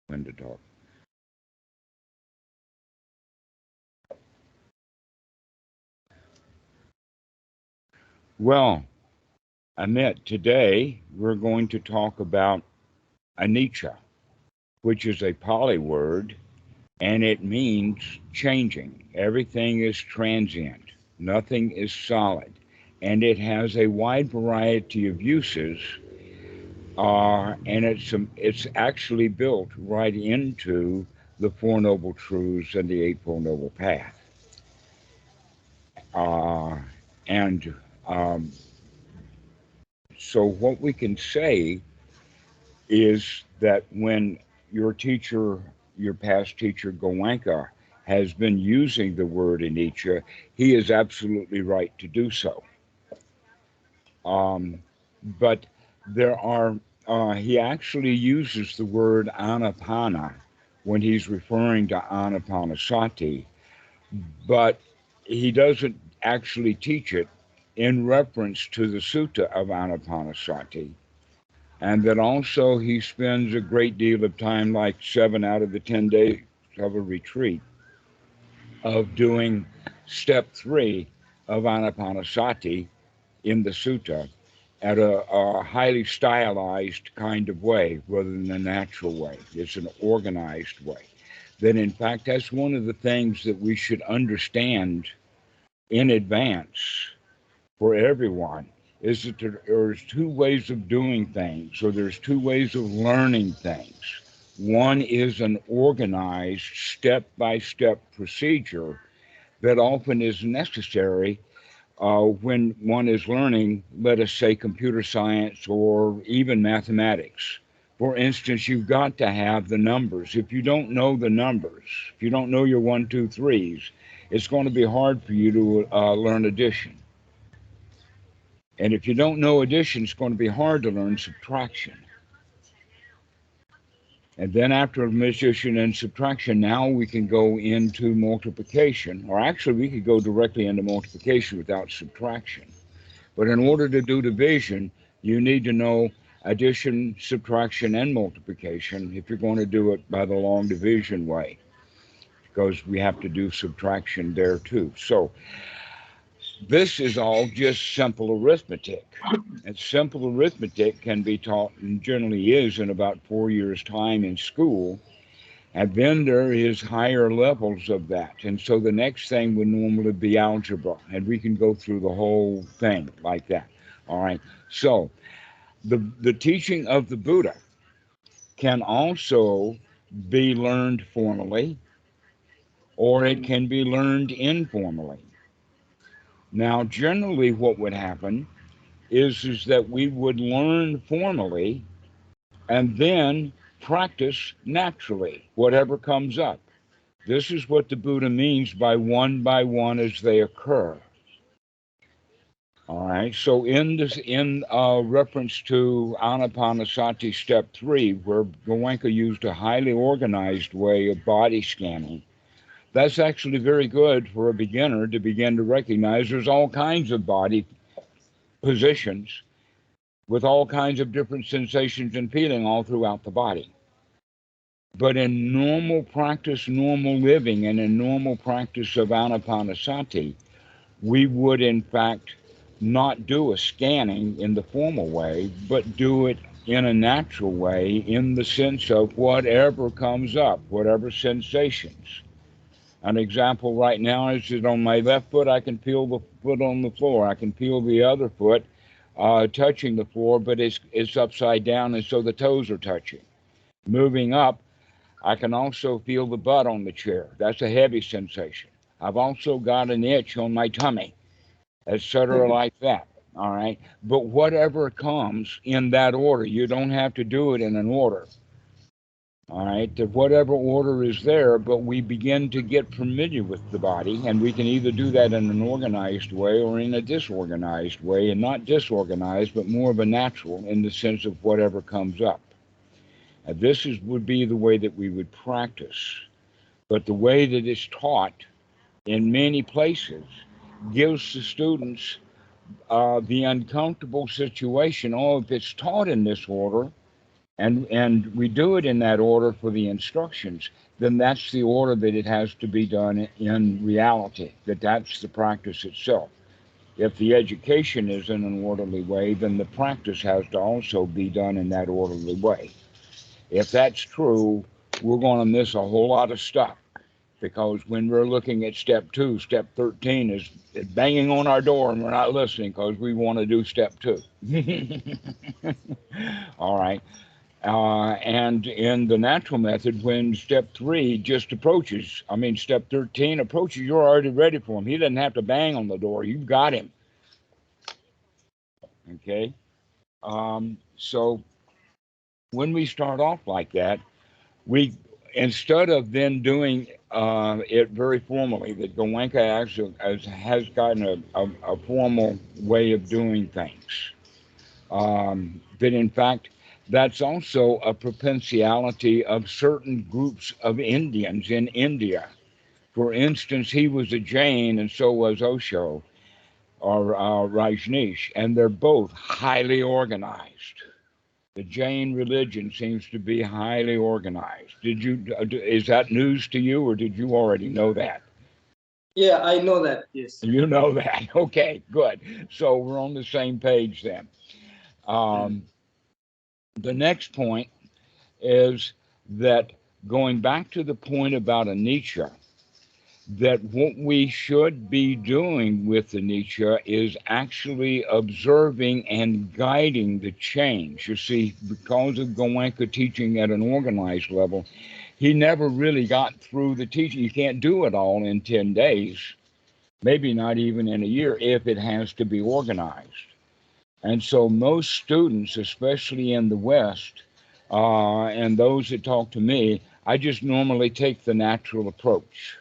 when to talk. Well, Amit, today we're going to talk about Anicca, which is a Pali word, and it means changing. Everything is transient, nothing is solid, and it has a wide variety of uses, and it's actually built right into the Four Noble Truths and the Eightfold Noble Path. Uh, and so, what we can say is that when your teacher, your past teacher Goenka, has been using the word anicca, he is absolutely right to do so. But there are, he actually uses the word anapana when he's referring to anapanasati, but he doesn't actually teach it in reference to the sutta of anapanasati. And that also he spends a great deal of time, like 7 out of the 10 days of a retreat, of doing step 3 of anapanasati in the sutta at a highly stylized kind of way rather than a natural way. It's an organized way. That in fact, that's one of the things that we should understand in advance for everyone, is that there's two ways of doing things, or there's two ways of learning things. One is an organized step-by-step procedure that often is necessary when one is learning, let us say, computer science or even mathematics. For instance, you've got to have the numbers. If you don't know the numbers, if you don't know your one, two, threes, it's going to be hard for you to learn addition. And if you don't know addition, it's going to be hard to learn subtraction. And then after addition and subtraction, now we can go into multiplication, or actually we could go directly into multiplication without subtraction. But in order to do division, you need to know addition, subtraction, and multiplication if you're going to do it by the long division way, because we have to do subtraction there too. So this is all just simple arithmetic. And simple arithmetic can be taught, and generally is, in about 4 years' time in school. And then there is higher levels of that. And so the next thing would normally be algebra. And we can go through the whole thing like that. All right. So the teaching of the Buddha can also be learned formally, or it can be learned informally. Now, generally, what would happen is that we would learn formally and then practice naturally, whatever comes up. This is what the Buddha means by one as they occur. All right. So in this, in reference to Anapanasati step 3, where Goenka used a highly organized way of body scanning, that's actually very good for a beginner to begin to recognize there's all kinds of body positions with all kinds of different sensations and feeling all throughout the body. But in normal practice, normal living, and in normal practice of anapanasati, we would in fact not do a scanning in the formal way, but do it in a natural way in the sense of whatever comes up, whatever sensations. An example right now is that on my left foot, I can feel the foot on the floor. I can feel the other foot touching the floor, but it's upside down, and so the toes are touching. Moving up, I can also feel the butt on the chair. That's a heavy sensation. I've also got an itch on my tummy, etc., like that. All right. But whatever comes in that order, you don't have to do it in an order. All right. That whatever order is there, but we begin to get familiar with the body, and we can either do that in an organized way or in a disorganized way, and not disorganized, but more of a natural in the sense of whatever comes up. And this would be the way that we would practice. But the way that it's taught in many places gives the students the uncomfortable situation. Oh, if it's taught in this order, and we do it in that order for the instructions, then that's the order that it has to be done in reality, that's the practice itself. If the education is in an orderly way, then the practice has to also be done in that orderly way. If that's true, we're going to miss a whole lot of stuff, because when we're looking at step 2, step 13 is banging on our door and we're not listening because we want to do step 2. All right. And in the natural method, when step 3 just approaches, step 13 approaches, you're already ready for him. He doesn't have to bang on the door. You've got him. Okay. So when we start off like that, we, instead of then doing it very formally, that Goenka actually has gotten a formal way of doing things. But in fact, that's also a propensity of certain groups of Indians in India. For instance, he was a Jain and so was Osho or Rajneesh, and they're both highly organized. The Jain religion seems to be highly organized. Is that news to you, or did you already know that? Yeah, I know that. Yes. You know that. Okay, good. So we're on the same page then. The next point is that, going back to the point about Anicca, that what we should be doing with Anicca is actually observing and guiding the change. You see, because of Goenka teaching at an organized level, he never really got through the teaching. You can't do it all in 10 days, maybe not even in a year, if it has to be organized. And so most students, especially in the West, and those that talk to me, I just normally take the natural approach.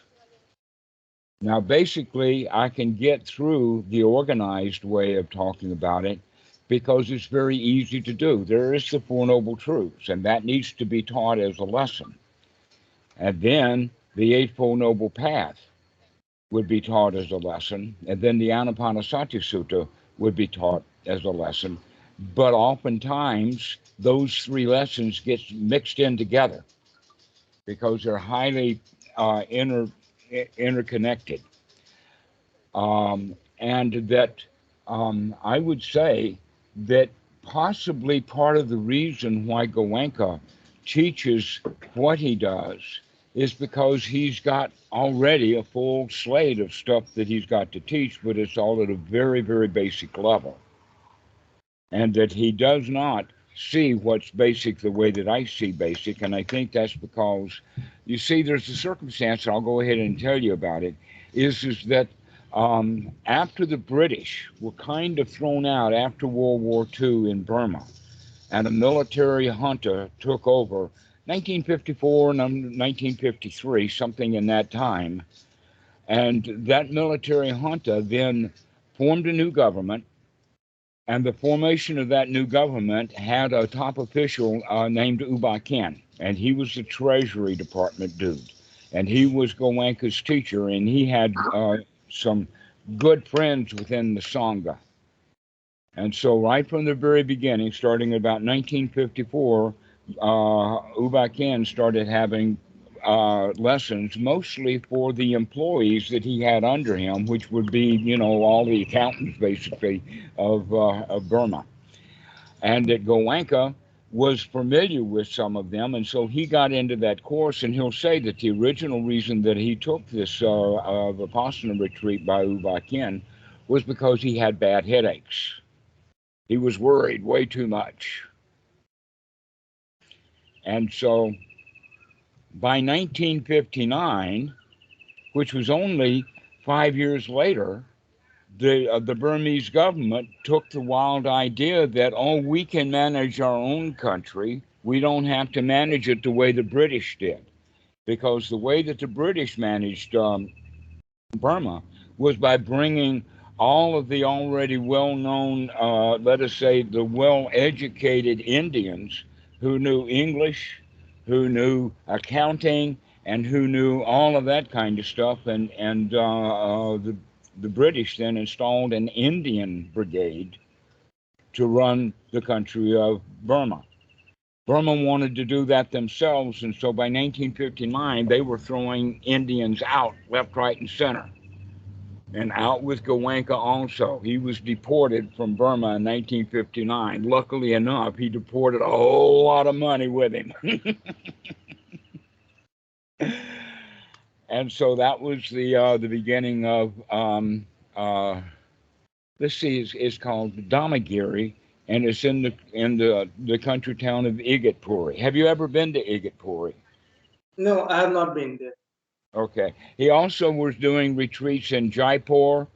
Now, basically, I can get through the organized way of talking about it because it's very easy to do. There is the Four Noble Truths, and that needs to be taught as a lesson. And then the Eightfold Noble Path would be taught as a lesson, and then the Anapanasati Sutta would be taught as a lesson. But oftentimes, those 3 lessons get mixed in together because they're highly interconnected. And that I would say that possibly part of the reason why Goenka teaches what he does is because he's got already a full slate of stuff that he's got to teach, but it's all at a very, very basic level. And that he does not see what's basic the way that I see basic. And I think that's because, you see, there's a circumstance, and I'll go ahead and tell you about it, is that after the British were kind of thrown out after World War II in Burma, and a military junta took over, 1954 and 1953, something in that time, and that military junta then formed a new government, and the formation of that new government had a top official named Uba Khin, and he was the Treasury Department dude, and he was Goenka's teacher, and he had some good friends within the Sangha. And so right from the very beginning, starting about 1954, Uba Khin started having lessons mostly for the employees that he had under him, which would be, all the accountants basically of Burma. And that Goenka was familiar with some of them, and so he got into that course. And he'll say that the original reason that he took this Vipassana retreat by Uba Khin was because he had bad headaches. He was worried way too much. And so by 1959, which was only 5 years later, the Burmese government took the wild idea that, we can manage our own country. We don't have to manage it the way the British did. Because the way that the British managed Burma was by bringing all of the already well-known, let us say, the well-educated Indians who knew English, who knew accounting, and who knew all of that kind of stuff. And the British then installed an Indian brigade to run the country of Burma. Burma wanted to do that themselves, and so by 1959, they were throwing Indians out left, right, and center. And out with Goenka also. He was deported from Burma in 1959. Luckily enough, he deported a whole lot of money with him. And so that was the beginning of let's see, it's called Dhammagiri, and it's in the country town of Igatpuri. Have you ever been to Igatpuri? No, I have not been there. Okay. He also was doing retreats in Jaipur,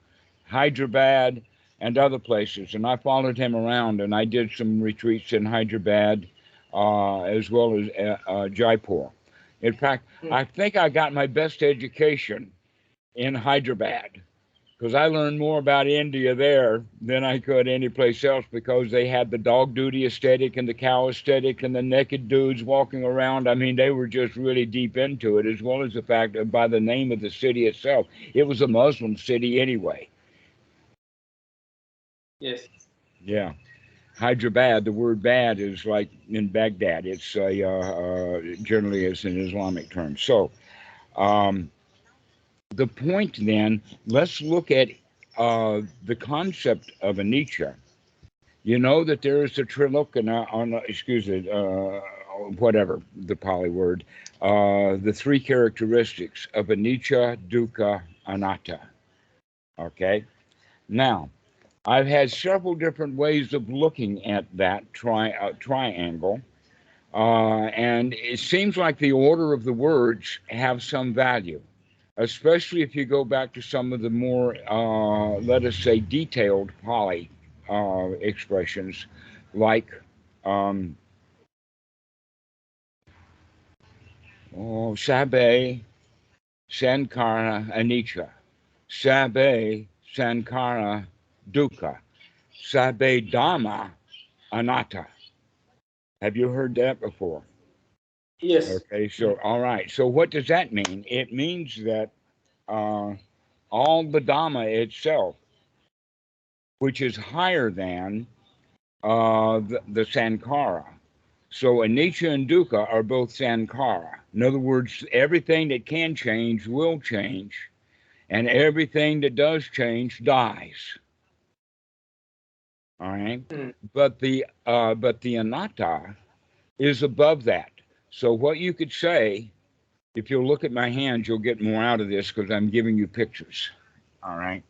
Hyderabad, and other places. And I followed him around, and I did some retreats in Hyderabad as well as Jaipur. In fact, I think I got my best education in Hyderabad because I learned more about India there than I could anyplace else, because they had the dog duty aesthetic and the cow aesthetic and the naked dudes walking around. I mean, they were just really deep into it, as well as the fact that by the name of the city itself, it was a Muslim city anyway. Yes. Yeah. Hyderabad, the word bad is like in Baghdad. It's generally is an Islamic term. So the point then, let's look at the concept of anicca. You know that there is a trilokana on, excuse me, whatever the Pali word, the three characteristics of anicca, dukkha, anatta. Okay? Now, I've had several different ways of looking at that triangle, and it seems like the order of the words have some value, especially if you go back to some of the more, let us say, detailed Pali expressions, like Sabe, Sankara, Anicca, Sabe, Sankara, Dukkha, Sabe, Dhamma, Anatta. Have you heard that before? Yes. Okay, so all right. So what does that mean? It means that uh, all the Dhamma itself, which is higher than the Sankara. So Anicca and Dukkha are both Sankara. In other words, everything that can change will change, and everything that does change dies. All right, but the anatta is above that. So what you could say, if you'll look at my hands, you'll get more out of this because I'm giving you pictures. All right,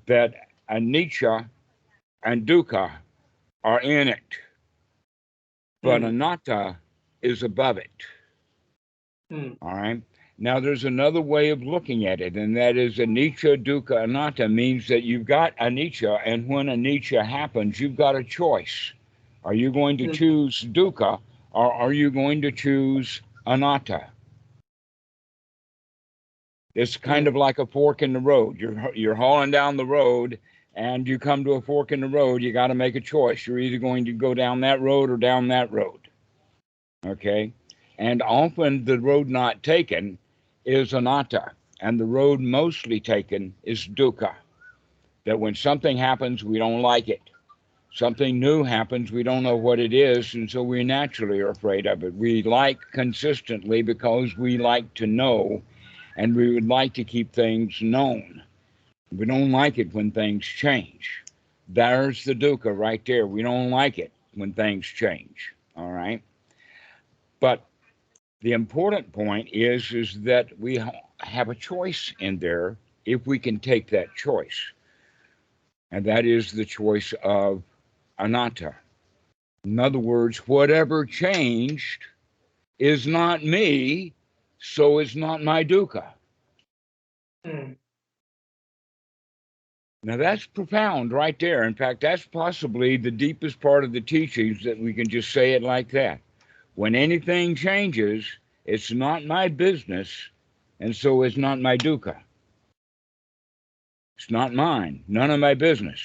that anicca and dukkha are in it, but anatta is above it. All right. Now, there's another way of looking at it, and that is anicca, dukkha, anatta means that you've got anicca, and when anicca happens, you've got a choice. Are you going to choose dukkha, or are you going to choose anatta? It's kind of like a fork in the road. You're hauling down the road, and you come to a fork in the road. You got to make a choice. You're either going to go down that road or down that road. Okay, and often the road not taken is anatta, and the road mostly taken is dukkha. That when something happens, we don't like it. Something new happens, we don't know what it is, and so we naturally are afraid of it. We like consistently because we like to know, and we would like to keep things known. We don't like it when things change. There's the dukkha right there. We don't like it when things change. All right. But the important point is that we have a choice in there if we can take that choice. And that is the choice of anatta. In other words, whatever changed is not me, so it's not my dukkha. Now that's profound right there. In fact, that's possibly the deepest part of the teachings, that we can just say it like that. When anything changes, it's not my business, and so it's not my dukkha. It's not mine, none of my business.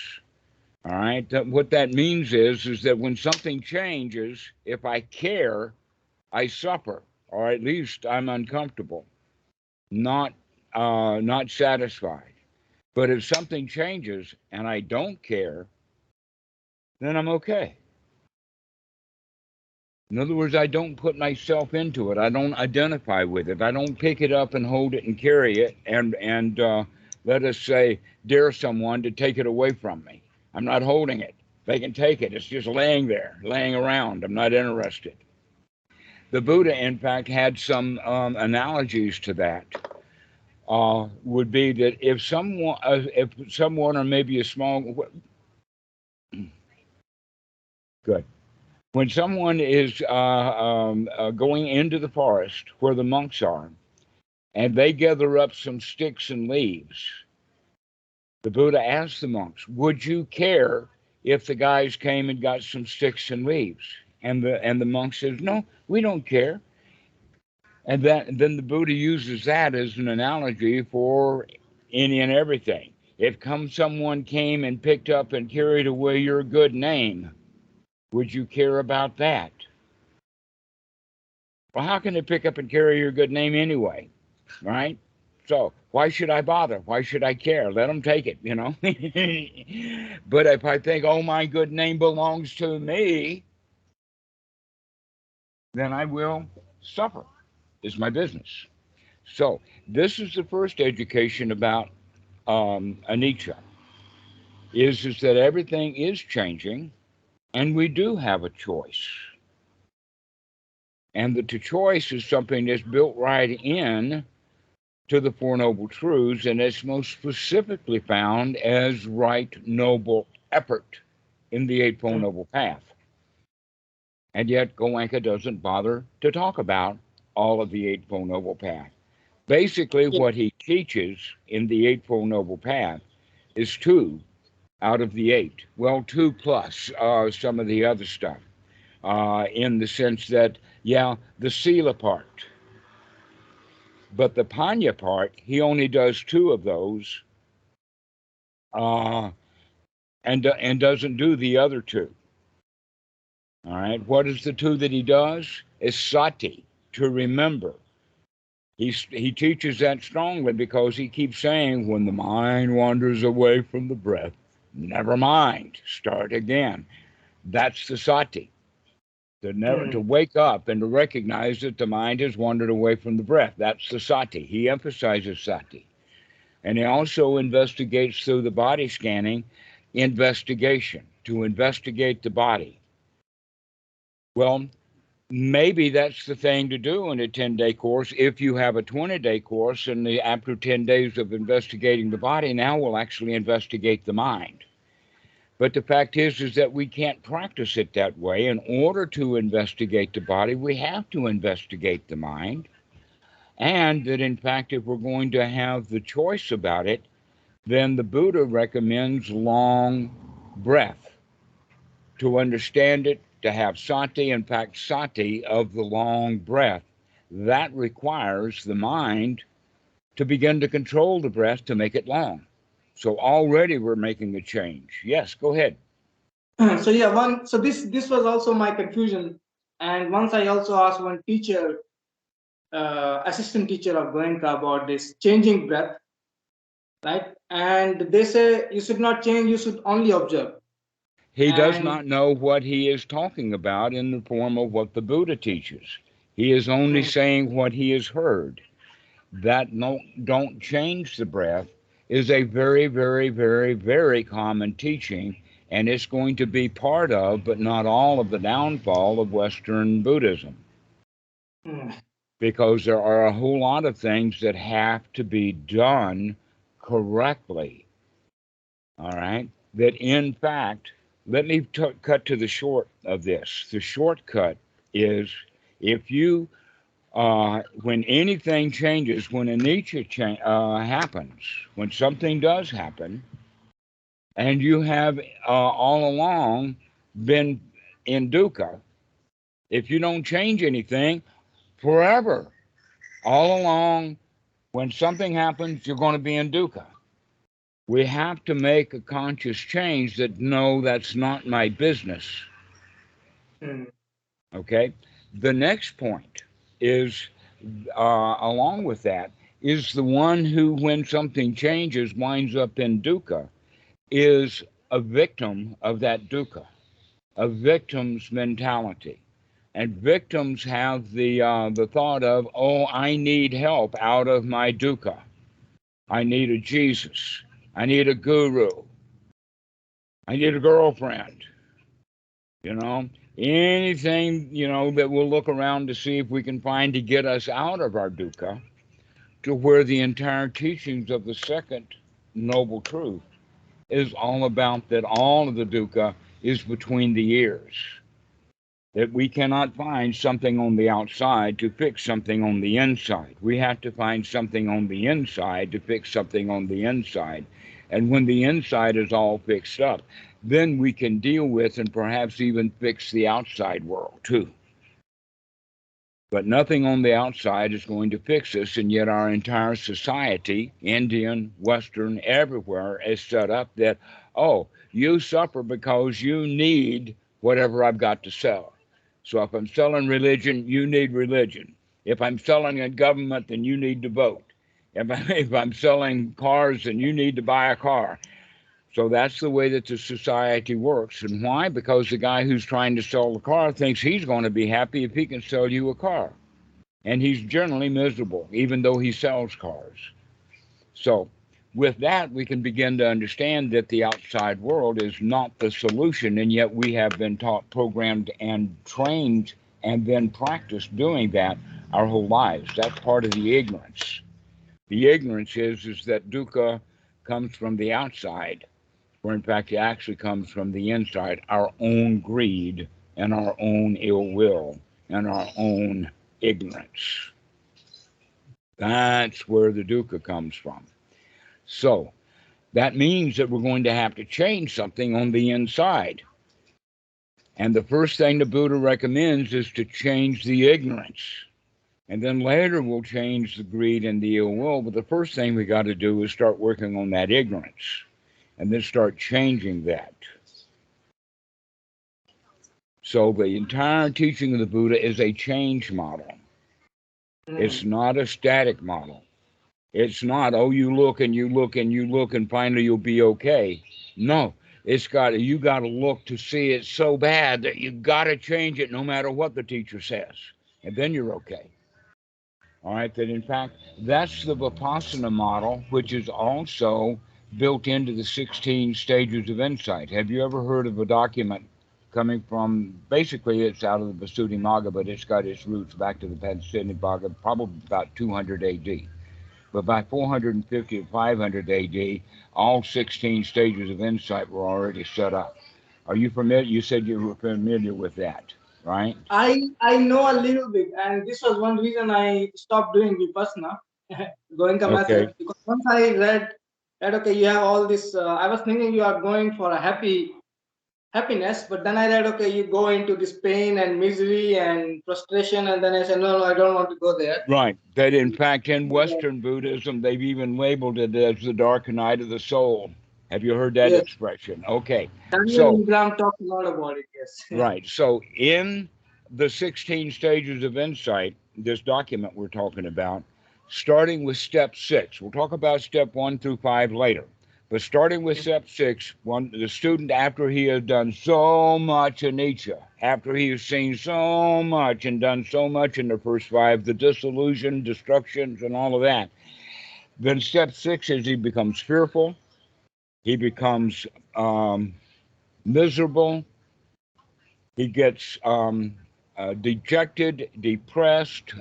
All right. What that means is that when something changes, if I care, I suffer, or at least I'm uncomfortable, not not satisfied. But if something changes and I don't care, then I'm okay. In other words, I don't put myself into it. I don't identify with it. I don't pick it up and hold it and carry it and let us say, dare someone to take it away from me. I'm not holding it. They can take it. It's just laying there, laying around. I'm not interested. The Buddha, in fact, had some analogies to that. Would be that if someone, or maybe a small, good, when someone is going into the forest where the monks are, and they gather up some sticks and leaves, the Buddha asked the monks, "Would you care if the guys came and got some sticks and leaves?" And the monk says, "No, we don't care." And then the Buddha uses that as an analogy for any and everything. If someone came and picked up and carried away your good name, would you care about that? Well, how can they pick up and carry your good name anyway? Right? So why should I bother? Why should I care? Let them take it, you know? But if I think, oh, my good name belongs to me, then I will suffer. It's my business. So this is the first education about Anicca, is that everything is changing and we do have a choice. And that the choice is something that's built right in to the Four Noble Truths, and it's most specifically found as right noble effort in the Eightfold Noble Path. And yet Goenka doesn't bother to talk about all of the Eightfold Noble Path. Basically, Yeah. what he teaches in the Eightfold Noble Path is two out of the eight. Well, two plus some of the other stuff, in the sense that, yeah, the Sila part. But the Panya part, he only does two of those, uh, and doesn't do the other two. All right. What is the two that he does? Is sati, to remember. He teaches that strongly because he keeps saying, when the mind wanders away from the breath, never mind, start again. That's the sati. To wake up and to recognize that the mind has wandered away from the breath. That's the sati. He emphasizes sati. And he also investigates through the body scanning, investigation, to investigate the body. Well, maybe that's the thing to do in a 10-day course. If you have a 20-day course, and after 10 days of investigating the body, now we'll actually investigate the mind. But the fact is that we can't practice it that way. In order to investigate the body, we have to investigate the mind. And that, in fact, if we're going to have the choice about it, then the Buddha recommends long breath. To understand it, to have sati, in fact, sati of the long breath, that requires the mind to begin to control the breath to make it long. So already we're making a change. Yes, go ahead. So yeah, this was also my confusion, and once I also asked one teacher, assistant teacher of Goenka, about this changing breath, right? And they say you should not change, you should only observe. He does And not know what he is talking about in the form of what the Buddha teaches. He is only saying what he has heard. That no, don't change the breath is a very, very, very, very common teaching, and it's going to be part of, but not all of, the downfall of Western Buddhism. Because there are a whole lot of things that have to be done correctly. All right? That, in fact, let me cut to the short of this. The shortcut is, if you when anything changes, when anicca happens, when something does happen, and you have all along been in dukkha, if you don't change anything forever, all along, when something happens, you're going to be in dukkha. We have to make a conscious change that, no, that's not my business. Okay? The next point is, along with that, is the one who, when something changes, winds up in dukkha, is a victim of that dukkha, a victim's mentality. And victims have the thought of, oh, I need help out of my dukkha. I need a Jesus. I need a guru. I need a girlfriend. You know, anything, that we'll look around to see if we can find to get us out of our dukkha, to where the entire teachings of the second noble truth is all about that all of the dukkha is between the ears. That we cannot find something on the outside to fix something on the inside. We have to find something on the inside to fix something on the inside. And when the inside is all fixed up, then we can deal with and perhaps even fix the outside world too. But nothing on the outside is going to fix us, and yet our entire society, Indian, Western, everywhere, is set up that, oh, you suffer because you need whatever I've got to sell. So if I'm selling religion, you need religion. If I'm selling a government, then you need to vote. If I'm selling cars, then you need to buy a car. So that's the way that the society works. And why? Because the guy who's trying to sell the car thinks he's going to be happy if he can sell you a car. And he's generally miserable, even though he sells cars. So with that, we can begin to understand that the outside world is not the solution, and yet we have been taught, programmed, and trained, and then practiced doing that our whole lives. That's part of the ignorance. The ignorance is that dukkha comes from the outside, where in fact it actually comes from the inside, our own greed and our own ill will and our own ignorance. That's where the dukkha comes from. So that means that we're going to have to change something on the inside. And the first thing the Buddha recommends is to change the ignorance. And then later we'll change the greed and the ill will. But the first thing we got to do is start working on that ignorance and then start changing that. So the entire teaching of the Buddha is a change model. It's not a static model. It's not, oh, you look and you look and you look and finally you'll be okay. No, you got to look to see it so bad that you got to change it no matter what the teacher says. And then you're okay. All right, that in fact, that's the Vipassana model, which is also built into the 16 stages of insight. Have you ever heard of a document coming from, basically it's out of the Visuddhimagga, but it's got its roots back to the Pacceka, probably about 200 AD. But by 450 to 500 AD, all 16 stages of insight were already set up. Are you familiar? You said you were familiar with that, right? I know a little bit, and this was one reason I stopped doing Vipassana, Goenka Okay. method, because once I read that, okay, you have all this, I was thinking you are going for a happiness, but then I read, okay, you go into this pain and misery and frustration, and then I said, no, I don't want to go there. Right. That in fact, in Western Buddhism, they've even labeled it as the dark night of the soul. Have you heard that Yes. expression? Okay. Daniel So, Ingram talked a lot about it, yes. right. So in the 16 stages of insight, this document we're talking about, starting with step 6, we'll talk about step 1 through 5 later. But starting with step 6, the student, after he has done so much anicca, after he has seen so much and done so much in the first 5, the disillusion, destructions, and all of that, then step 6 is he becomes fearful, he becomes miserable, he gets dejected, depressed.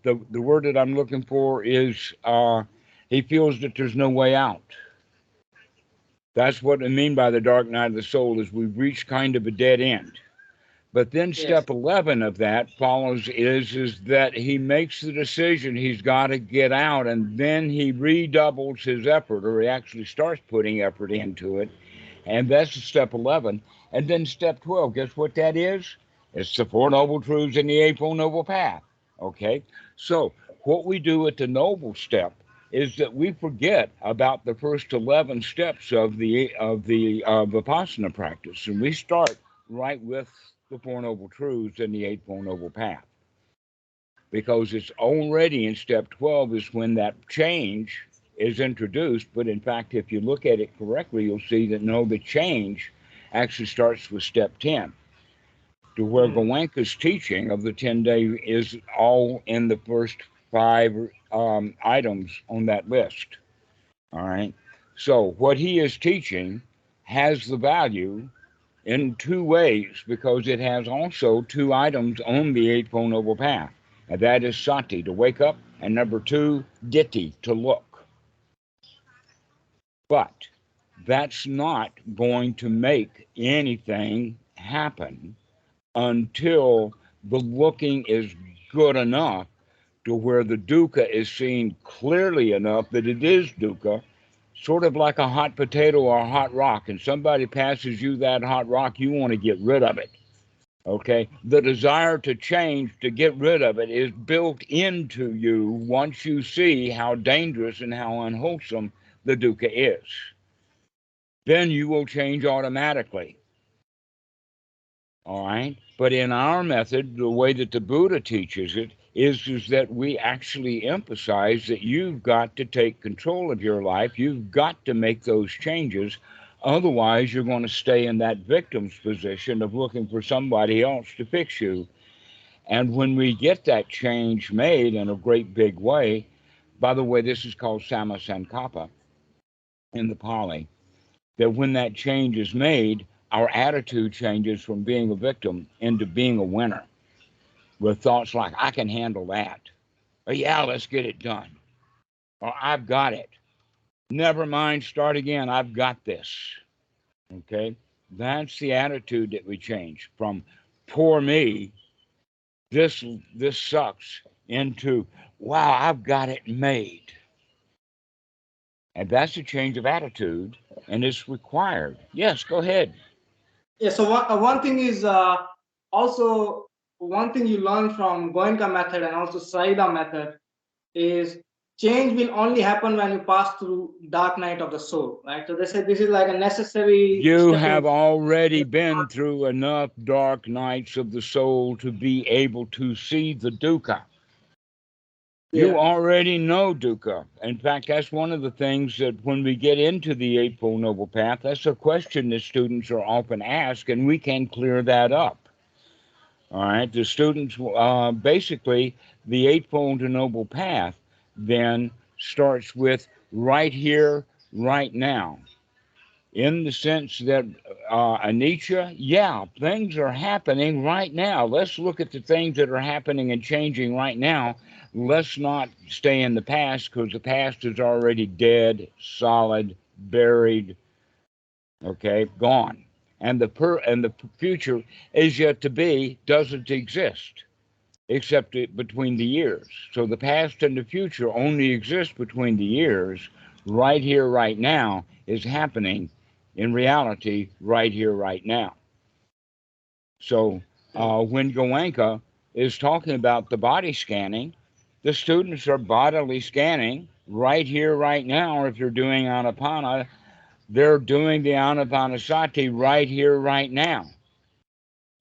The word that I'm looking for is he feels that there's no way out. That's what I mean by the dark night of the soul, is we've reached kind of a dead end. But then step 11 of that follows is that he makes the decision he's got to get out, and then he redoubles his effort, or he actually starts putting effort into it. And that's step 11. And then step 12, guess what that is? It's the Four Noble Truths and the Eightfold Noble Path. Okay? So what we do at the noble step is that we forget about the first 11 steps of the Vipassana practice, and we start right with the Four Noble Truths and the Eightfold Noble Path. Because it's already in step 12 is when that change is introduced. But in fact, if you look at it correctly, you'll see that no, the change actually starts with step 10, to where Goenka's teaching of the 10-day is all in the first five items on that list. All right. So what he is teaching has the value in two ways, because it has also two items on the Eightfold Noble Path. And that is sati, to wake up, and number two, ditti, to look. But that's not going to make anything happen until the looking is good enough to where the dukkha is seen clearly enough that it is dukkha, sort of like a hot potato or a hot rock, and somebody passes you that hot rock, you want to get rid of it. Okay? The desire to change, to get rid of it, is built into you once you see how dangerous and how unwholesome the dukkha is. Then you will change automatically. All right? But in our method, the way that the Buddha teaches it is that we actually emphasize that you've got to take control of your life. You've got to make those changes. Otherwise, you're going to stay in that victim's position of looking for somebody else to fix you. And when we get that change made in a great big way, by the way, this is called Sammasankappa in the Pali, that when that change is made, our attitude changes from being a victim into being a winner, with thoughts like, I can handle that. Or, yeah, let's get it done. Or, I've got it. Never mind, start again. I've got this. Okay? That's the attitude that we change from poor me, this sucks, into, wow, I've got it made. And that's a change of attitude, and it's required. Yes, go ahead. Yeah, so one thing is also one thing you learn from Goenka method and also Saida method is change will only happen when you pass through dark night of the soul, right? So they say this is like a necessary You stepping. have already been through enough dark nights of the soul to be able to see the dukkha. You Yeah. already know dukkha. In fact, that's one of the things that when we get into the Eightfold Noble Path, that's a question that students are often asked, and we can clear that up. All right, the students, basically, the Eightfold Noble Path then starts with right here, right now. In the sense that Anicca, yeah, things are happening right now. Let's look at the things that are happening and changing right now. Let's not stay in the past, because the past is already dead, solid, buried, okay, gone. And the future is yet to be, doesn't exist except between the years. So the past and the future only exist between the years. Right here, right now is happening in reality right here, right now. So when Goenka is talking about the body scanning, the students are bodily scanning right here, right now. If you're doing Anapana, they're doing the Anapanasati right here, right now.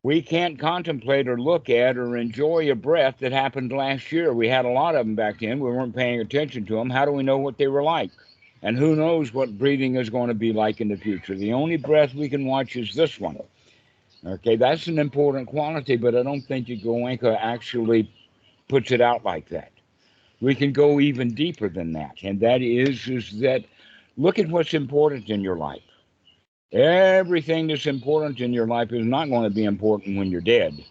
We can't contemplate or look at or enjoy a breath that happened last year. We had a lot of them back then. We weren't paying attention to them. How do we know what they were like? And who knows what breathing is going to be like in the future? The only breath we can watch is this one. Okay, that's an important quality, but I don't think Goenka actually puts it out like that. We can go even deeper than that, and that is that look at what's important in your life. Everything that's important in your life is not going to be important when you're dead.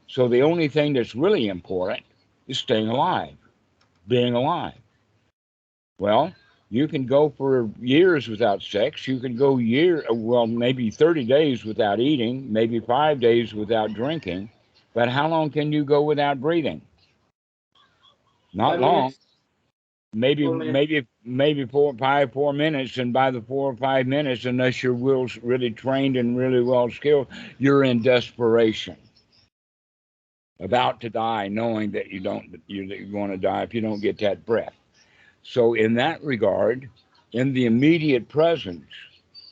So the only thing that's really important is staying alive, being alive. Well, you can go for years without sex. You can go maybe 30 days without eating, maybe 5 days without drinking. But how long can you go without breathing? Not 5 long. minutes, Maybe 4 minutes. maybe 4 minutes, and by the 4 or 5 minutes, unless your will's really trained and really well skilled, you're in desperation, about to die, knowing that you're going to die if you don't get that breath. So in that regard, in the immediate presence,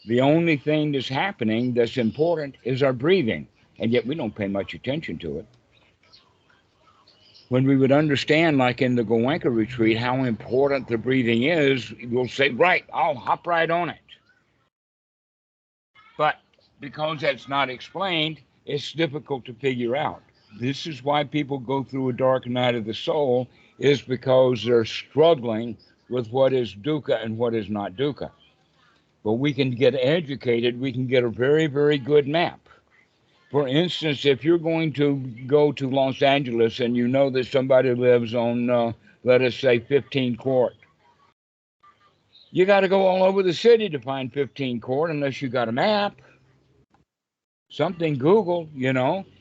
the only thing that's happening that's important is our breathing, and yet we don't pay much attention to it. When we would understand, like in the Goenka retreat, how important the breathing is, we'll say, right, I'll hop right on it. But because that's not explained, it's difficult to figure out. This is why people go through a dark night of the soul, is because they're struggling with what is dukkha and what is not dukkha. But we can get educated, we can get a very, very good map. For instance, if you're going to go to Los Angeles and you know that somebody lives on, let us say, 15 Court, you got to go all over the city to find 15 Court unless you got a map, something Google,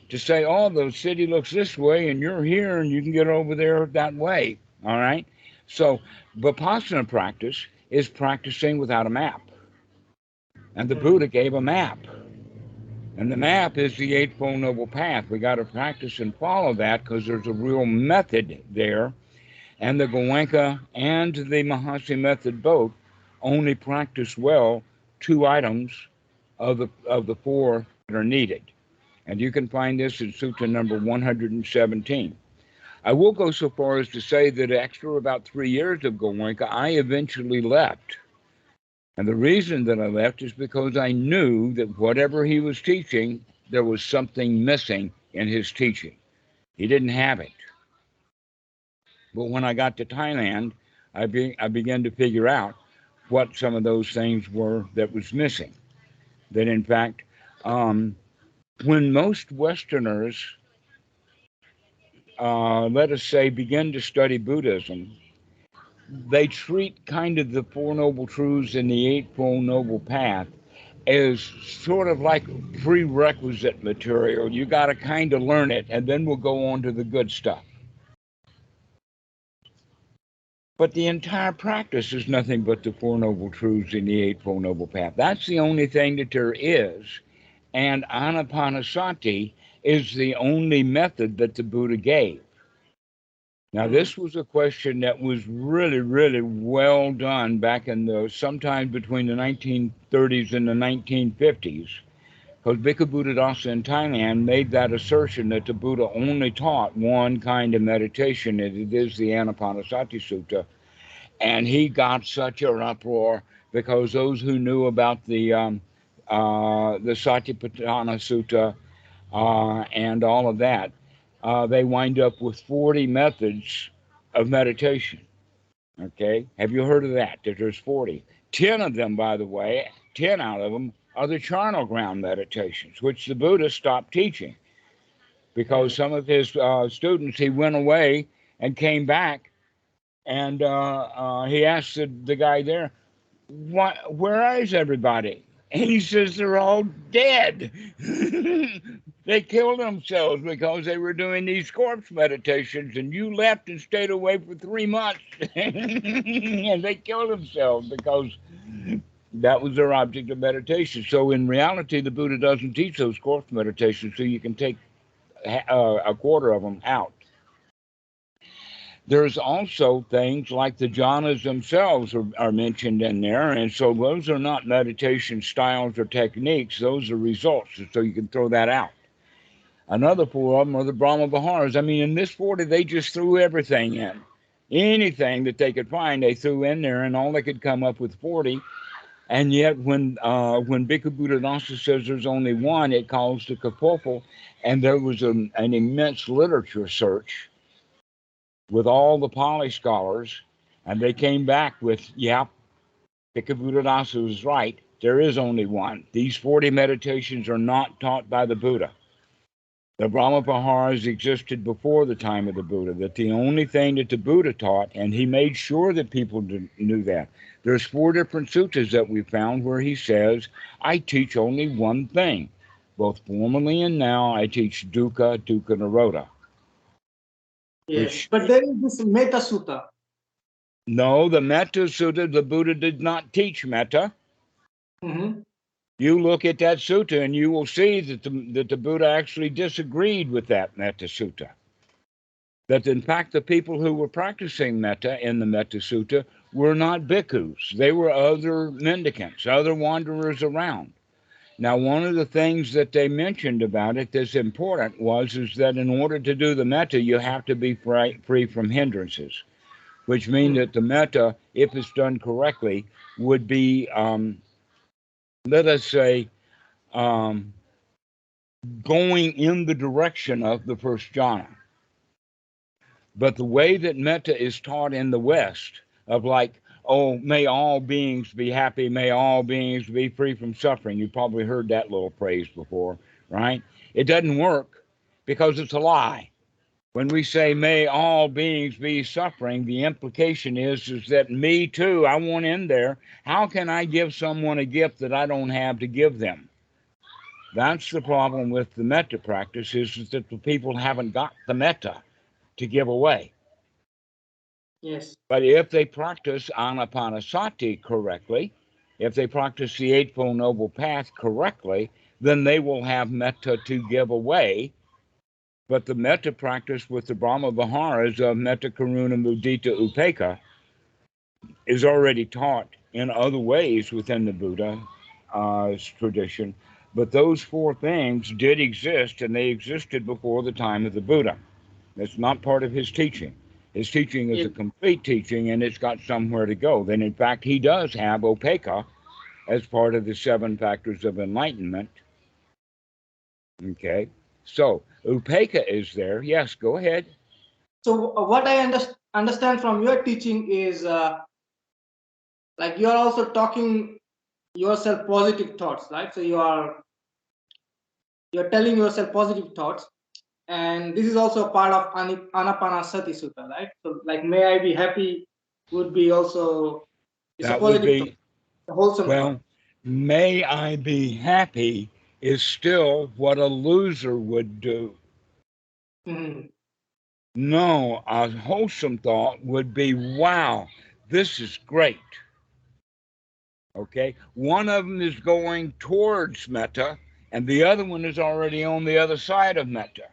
to say, oh, the city looks this way and you're here and you can get over there that way. All right. So, Vipassana practice is practicing without a map. And the Buddha gave a map. And the map is the Eightfold Noble Path. We got to practice and follow that because there's a real method there. And the Goenka and the Mahasi method both only practice well 2 items of the 4 that are needed. And you can find this in Sutta number 117. I will go so far as to say that after about 3 years of Goenka, I eventually left. And the reason that I left is because I knew that whatever he was teaching, there was something missing in his teaching. He didn't have it. But when I got to Thailand, I began to figure out what some of those things were that was missing. That in fact, when most Westerners, let us say, begin to study Buddhism, they treat kind of the Four Noble Truths and the Eightfold Noble Path as sort of like prerequisite material. You got to kind of learn it, and then we'll go on to the good stuff. But the entire practice is nothing but the Four Noble Truths and the Eightfold Noble Path. That's the only thing that there is. And Anapanasati is the only method that the Buddha gave. Now, this was a question that was really, really well done back in sometime between the 1930s and the 1950s, because Bhikkhu Buddhadasa in Thailand made that assertion that the Buddha only taught one kind of meditation, and it is the Anapanasati Sutta. And he got such an uproar because those who knew about the Satipatthana Sutta and all of that, they wind up with 40 methods of meditation. Okay, have you heard of that? That there's 40. 10 of them, by the way, 10 out of them are the charnel ground meditations, which the Buddha stopped teaching because some of his students, he went away and came back, and he asked the guy there, where is everybody? And he says, they're all dead. They killed themselves because they were doing these corpse meditations, and you left and stayed away for 3 months. And they killed themselves because that was their object of meditation. So in reality, the Buddha doesn't teach those corpse meditations, so you can take a quarter of them out. There's also things like the jhanas themselves are mentioned in there, and so those are not meditation styles or techniques, those are results, so you can throw that out. Another 4 of them are the Brahma Viharas. I mean, in this 40, they just threw everything in. Anything that they could find, they threw in there, and all they could come up with 40. And yet, when Bhikkhu Buddhadasa says there's only one, it calls the Kapopal, and there was an immense literature search with all the Pali scholars, and they came back with, Bhikkhu Buddhadasa was right. There is only one. These 40 meditations are not taught by the Buddha. The Brahma Viharas existed before the time of the Buddha, that the only thing that the Buddha taught, and he made sure that people knew that. There's 4 different suttas that we found where he says, I teach only one thing. Both formerly and now, I teach dukkha, dukkha nirodha. Yes, but there is this Metta Sutta. No, the Metta Sutta, the Buddha did not teach metta. Mm-hmm. You look at that sutta and you will see that the Buddha actually disagreed with that Metta Sutta. That in fact the people who were practicing metta in the Metta Sutta were not bhikkhus. They were other mendicants, other wanderers around. Now, one of the things that they mentioned about it that's important is that in order to do the metta, you have to be free from hindrances, which means that the metta, if it's done correctly, would be, let us say, um, going in the direction of the first jhana. But the way that metta is taught in the West, of like, oh, may all beings be happy, may all beings be free from suffering. You probably heard that little phrase before, right? It doesn't work because it's a lie. When we say may all beings be suffering, the implication is that me too, I want in there. How can I give someone a gift that I don't have to give them? That's the problem with the metta practice, is that the people haven't got the metta to give away. Yes. But if they practice anapanasati correctly, if they practice the Eightfold Noble Path correctly, then they will have metta to give away. But the metta practice with the Brahma Viharas of metta, karuna, mudita, upekkha is already taught in other ways within the Buddha tradition. But those four things did exist, and they existed before the time of the Buddha. That's not part of his teaching. His teaching is Yes. a complete teaching, and it's got somewhere to go. Then, in fact, he does have upekkha as part of the 7 factors of enlightenment. Okay, so upekkha is there. Yes, go ahead. So what I understand from your teaching is like you are also talking yourself positive thoughts, right? So you're telling yourself positive thoughts, and this is also a part of Anapanasati Sutta, right? So like may I be happy would be also, it's a That would positive thought, be, a wholesome thought. well, may I be happy is still what a loser would do. Mhm. No, a wholesome thought would be, wow, this is great. Okay, one of them is going towards metta, and the other one is already on the other side of metta.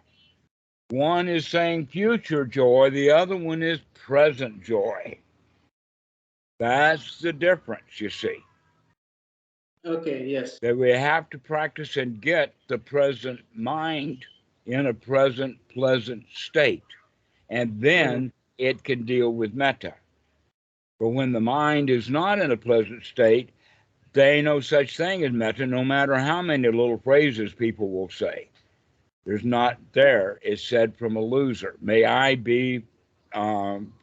One is saying future joy, the other one is present joy. That's the difference, you see. Okay, yes. That we have to practice and get the present mind in a present pleasant state, and Mhm. then it can deal with metta. But when the mind is not in a pleasant state, there ain't no such thing as metta, no matter how many little phrases people will say. There's not there. It's said from a loser. May I be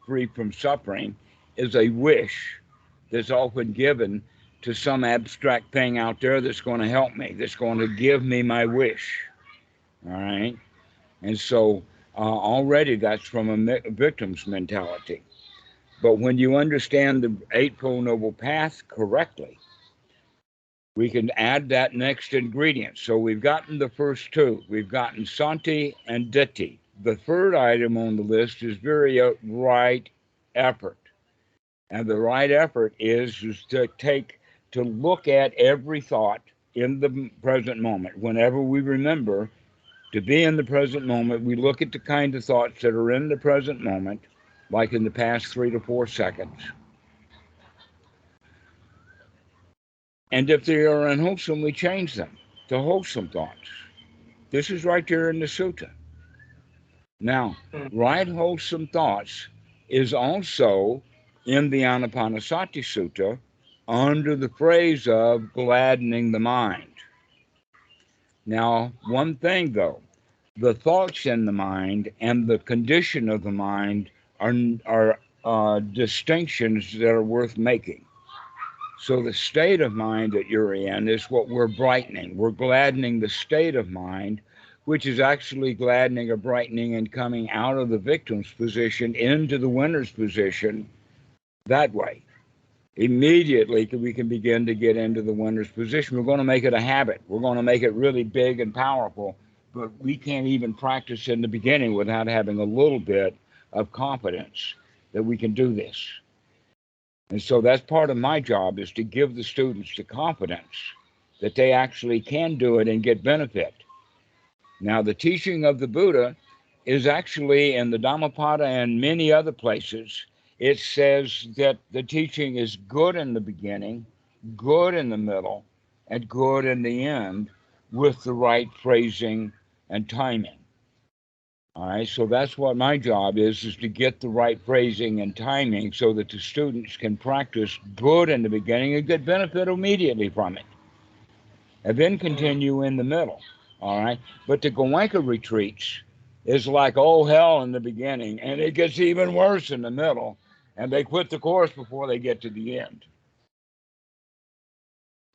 free from suffering is a wish that's often given to some abstract thing out there that's going to help me, that's going to give me my wish. All right. And so already that's from a victim's mentality. But when you understand the Eightfold Noble Path correctly, we can add that next ingredient. So we've gotten the first two. We've gotten Santi and Ditti. The third item on the list is very right effort. And the right effort is to look at every thought in the present moment. Whenever we remember to be in the present moment, we look at the kind of thoughts that are in the present moment, like in the past 3 to 4 seconds. And if they are unwholesome, we change them to wholesome thoughts. This is right there in the sutta. Now, Mhm. right wholesome thoughts is also in the Anapanasati Sutta under the phrase of gladdening the mind. Now, one thing though, the thoughts in the mind and the condition of the mind are distinctions that are worth making. So the state of mind that you're in is what we're brightening. We're gladdening the state of mind, which is actually gladdening or brightening and coming out of the victim's position into the winner's position that way. Immediately, we can begin to get into the winner's position. We're going to make it a habit. We're going to make it really big and powerful, but we can't even practice in the beginning without having a little bit of confidence that we can do this. And so that's part of my job, is to give the students the confidence that they actually can do it and get benefit. Now, the teaching of the Buddha is actually in the Dhammapada and many other places. It says that the teaching is good in the beginning, good in the middle, and good in the end with the right phrasing and timing. All right, so that's what my job is to get the right phrasing and timing so that the students can practice good in the beginning and get benefit immediately from it. and then continue in the middle. All right. But the Goenka retreats is like oh hell in the beginning, and it gets even worse in the middle, and they quit the course before they get to the end.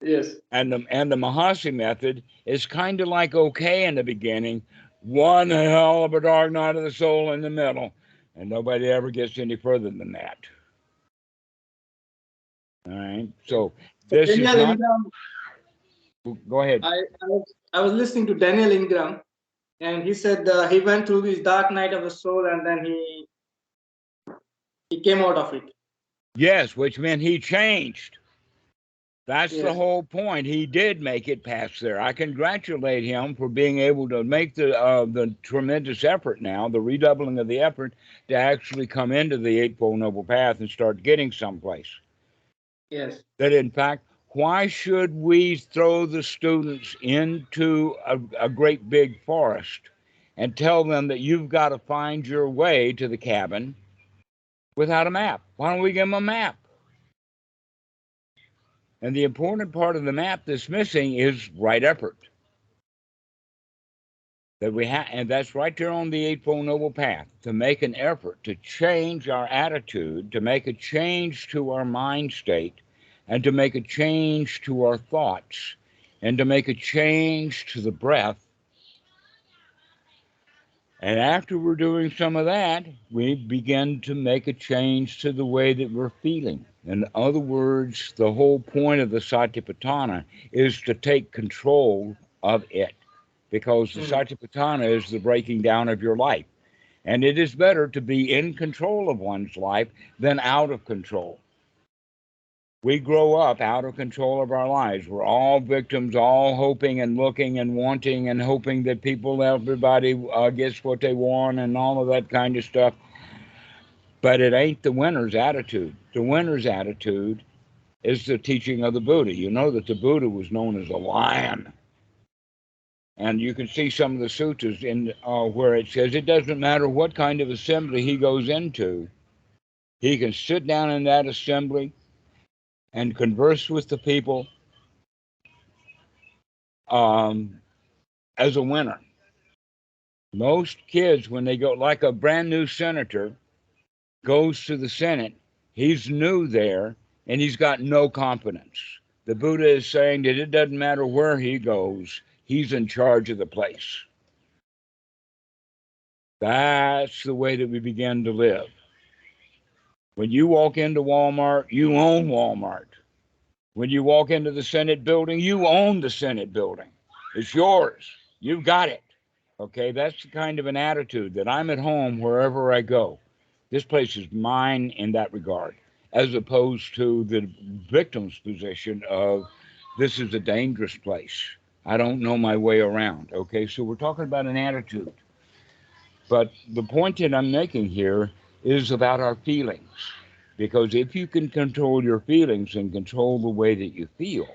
Yes. And the Mahasi method is kind of like okay in the beginning, one hell of a dark night of the soul in the middle, and nobody ever gets any further than that. All right. So this is Daniel not. Ingram, Go ahead. I was listening to Daniel Ingram, and he said he went through this dark night of the soul, and then he came out of it. Yes, which meant he changed. That's the Yes. whole point. He did make it past there. I congratulate him for being able to make the tremendous effort now, the redoubling of the effort to actually come into the Eightfold Noble Path and start getting someplace. Yes. That in fact, why should we throw the students into a great big forest and tell them that you've got to find your way to the cabin without a map? Why don't we give them a map? And the important part of the map that's missing is right effort. That we have, and that's right there on the Eightfold Noble Path, to make an effort to change our attitude, to make a change to our mind state, and to make a change to our thoughts, and to make a change to the breath. And after we're doing some of that, we begin to make a change to the way that we're feeling. In other words, the whole point of the Satipatthana is to take control of it, because the Satipatthana is the breaking down of your life. And it is better to be in control of one's life than out of control. We grow up out of control of our lives. We're all victims, all hoping and looking and wanting and hoping that everybody gets what they want and all of that kind of stuff. But it ain't the winner's attitude. The winner's attitude is the teaching of the Buddha. You know that the Buddha was known as a lion. And you can see some of the sutras in where it says it doesn't matter what kind of assembly he goes into, he can sit down in that assembly and converse with the people as a winner. Most kids, when they go, like a brand new senator goes to the Senate, he's new there and he's got no confidence. The Buddha is saying that it doesn't matter where he goes, he's in charge of the place. That's the way that we begin to live. When you walk into Walmart, you own Walmart. When you walk into the Senate building, you own the Senate building. It's yours. You've got it. Okay, that's the kind of an attitude that I'm at home wherever I go. This place is mine in that regard, as opposed to the victim's position of this is a dangerous place. I don't know my way around. Okay, so we're talking about an attitude. But the point that I'm making here is about our feelings. Because if you can control your feelings and control the way that you feel,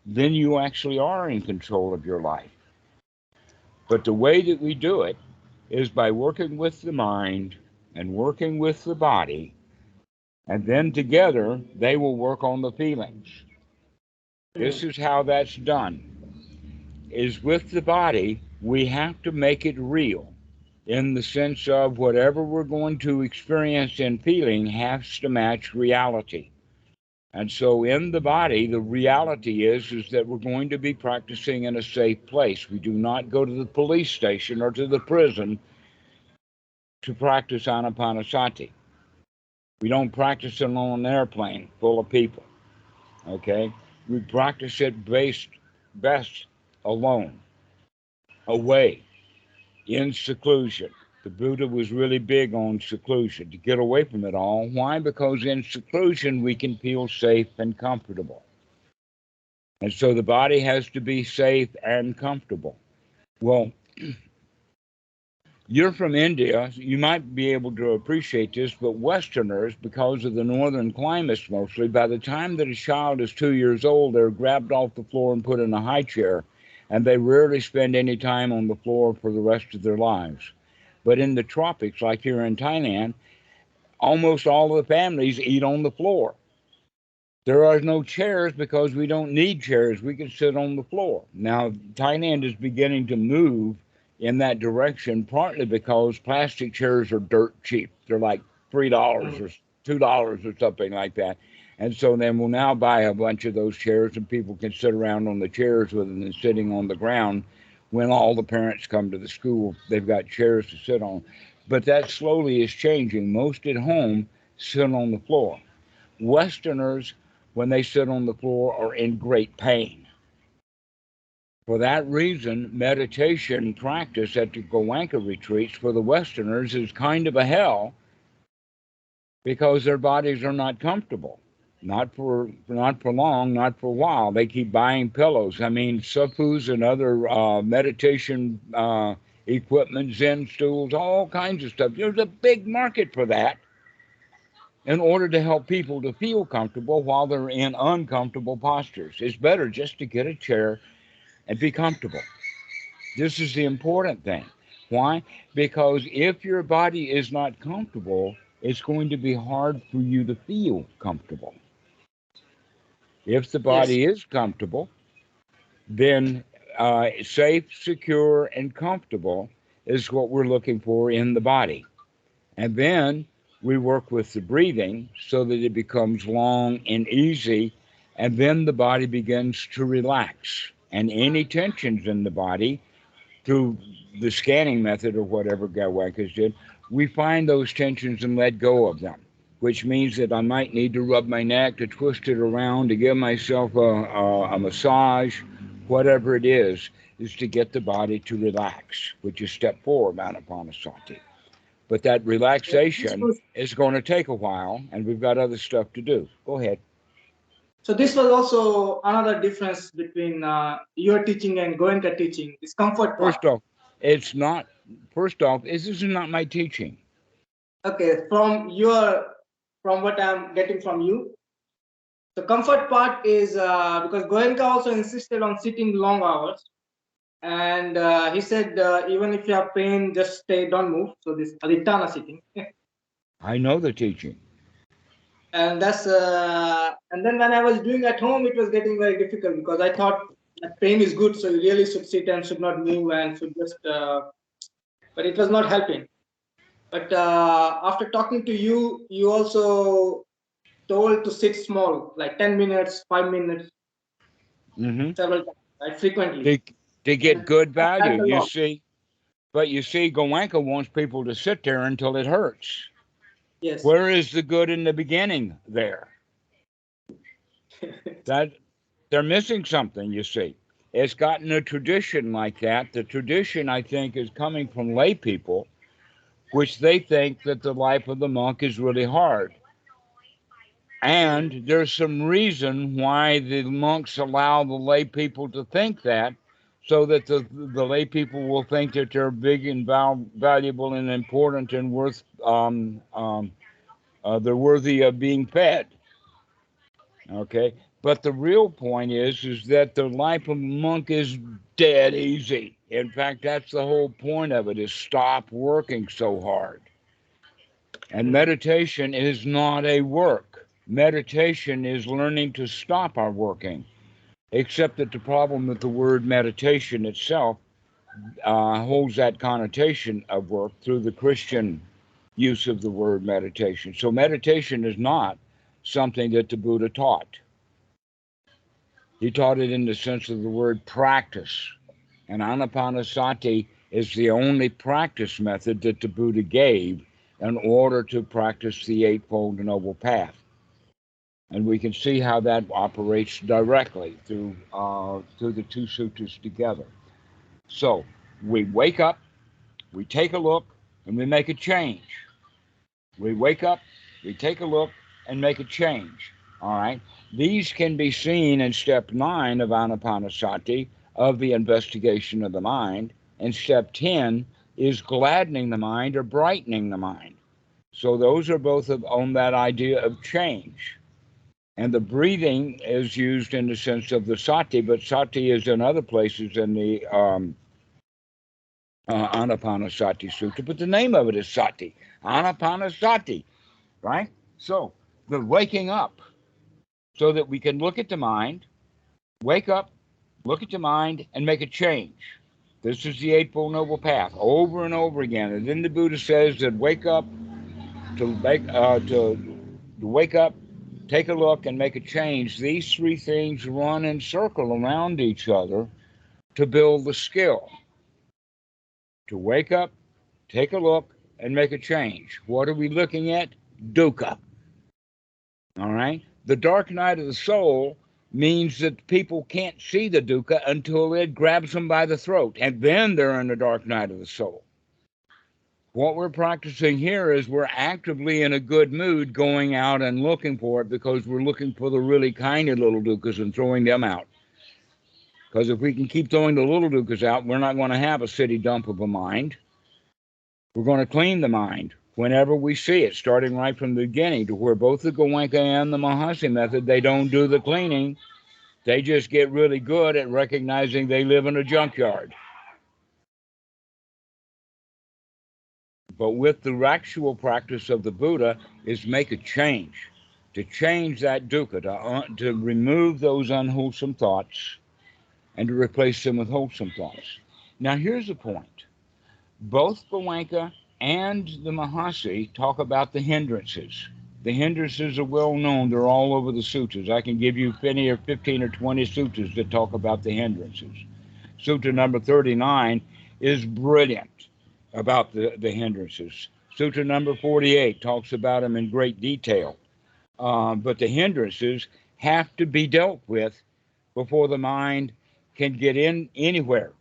then you actually are in control of your life. But the way that we do it is by working with the mind and working with the body, and then together they will work on the feelings. This is how that's done. Is with the body, we have to make it real, in the sense of whatever we're going to experience in feeling has to match reality. And so in the body, the reality is that we're going to be practicing in a safe place. We do not go to the police station or to the prison to practice anapanasati. We don't practice it on an airplane full of people. Okay? We practice it best alone, away, in seclusion. The Buddha was really big on seclusion, to get away from it all. Why? Because in seclusion we can feel safe and comfortable. And so the body has to be safe and comfortable. Well, you're from India, you might be able to appreciate this, but Westerners, because of the northern climates mostly, by the time that a child is 2 years old, they're grabbed off the floor and put in a high chair, and they rarely spend any time on the floor for the rest of their lives. But in the tropics, like here in Thailand, almost all of the families eat on the floor. There are no chairs because we don't need chairs. We can sit on the floor. Now, Thailand is beginning to move in that direction, partly because plastic chairs are dirt cheap. They're like $3 or $2 or something like that. And so then we'll now buy a bunch of those chairs, and people can sit around on the chairs rather than sitting on the ground. When all the parents come to the school, they've got chairs to sit on. But that slowly is changing. Most at home sit on the floor. Westerners, when they sit on the floor, are in great pain. For that reason, meditation practice at the Goenka retreats for the Westerners is kind of a hell because their bodies are not comfortable. Not for long, not for a while. They keep buying pillows. I mean, sufus and other meditation equipment, Zen stools, all kinds of stuff. There's a big market for that in order to help people to feel comfortable while they're in uncomfortable postures. It's better just to get a chair and be comfortable. This is the important thing. Why? Because if your body is not comfortable, it's going to be hard for you to feel comfortable. If the Yes. body is comfortable, then safe, secure, and comfortable is what we're looking for in the body. And then we work with the breathing so that it becomes long and easy, and then the body begins to relax. And any tensions in the body, through the scanning method or whatever Goenka did, we find those tensions and let go of them, which means that I might need to rub my neck, to twist it around, to give myself a massage, whatever it is to get the body to relax, which is step 4 of Anapanasati. But that This relaxation was, is going to take a while, and we've got other stuff to do. Go ahead. so this was also another difference between your teaching and Goenka teaching, this comfort part. First off, it's not, first off, this is not my teaching. Okay, from what I'm getting from you, the comfort part is because Goenka also insisted on sitting long hours, and he said even if you have pain, just stay, don't move. So this aditana sitting, I know the teaching. and that's and then when I was doing at home, it was getting very difficult because I thought that pain is good, so you really should sit and should not move and should just. But it was not helping. But after talking to you, you also told to sit small, like 10 minutes, 5 minutes, Mm-hmm. several times, right? Frequently. To get And good that value, helped a you lot. see. But you see, Goenka wants people to sit there until it hurts. Yes. Where is the good in the beginning there? That they're missing something, you see. It's gotten a tradition like that. The tradition, I think, is coming from lay people, which they think that the life of the monk is really hard. And there's some reason why the monks allow the lay people to think that, so that the lay people will think that they're big and valuable and important and they're worthy of being fed. Okay, but the real point is that the life of a monk is dead easy. In fact, that's the whole point of it: is stop working so hard. And meditation is not a work. Meditation is learning to stop our working. Except that the problem with the word meditation itself holds that connotation of work through the Christian use of the word meditation. So meditation is not something that the Buddha taught. He taught it in the sense of the word practice. And anapanasati is the only practice method that the Buddha gave in order to practice the Eightfold Noble Path. And we can see how that operates directly through the two sutras together. So we wake up, we take a look, and we make a change. We wake up, we take a look, and make a change. All right. These can be seen in step 9 of Anapanasati, of the investigation of the mind. And step 10 is gladdening the mind or brightening the mind. So those are both on that idea of change. And the breathing is used in the sense of the sati, but sati is in other places in the Anapanasati Sutta, but the name of it is sati, Anapanasati, right? So the waking up. so that we can look at the mind, wake up, look at the mind, and make a change. This is the Eightfold Noble Path over and over again. And then the Buddha says that to wake up, take a look, and make a change. These three things run and circle around each other to build the skill. To wake up, take a look, and make a change. What are we looking at? Dukkha. All right? The dark night of the soul means that people can't see the dukkha until it grabs them by the throat, and then they're in the dark night of the soul. What we're practicing here is we're actively in a good mood going out and looking for it, because we're looking for the really tiny little dukkhas and throwing them out. Because if we can keep throwing the little dukkhas out, we're not going to have a city dump of a mind. We're going to clean the mind whenever we see it, starting right from the beginning, to where both the Goenka and the Mahasi method, they don't do the cleaning. They just get really good at recognizing they live in a junkyard. But with the actual practice of the Buddha is make a change, to change that dukkha, to remove those unwholesome thoughts and to replace them with wholesome thoughts. Now here's the point. Both Goenka and the Mahasi talk about the hindrances. The hindrances are well known. They're all over the sutras. I can give you 15 or 20 sutras that talk about the hindrances. Sutra number 39 is brilliant about the hindrances. Sutra number 48 talks about them in great detail. But the hindrances have to be dealt with before the mind can get in anywhere,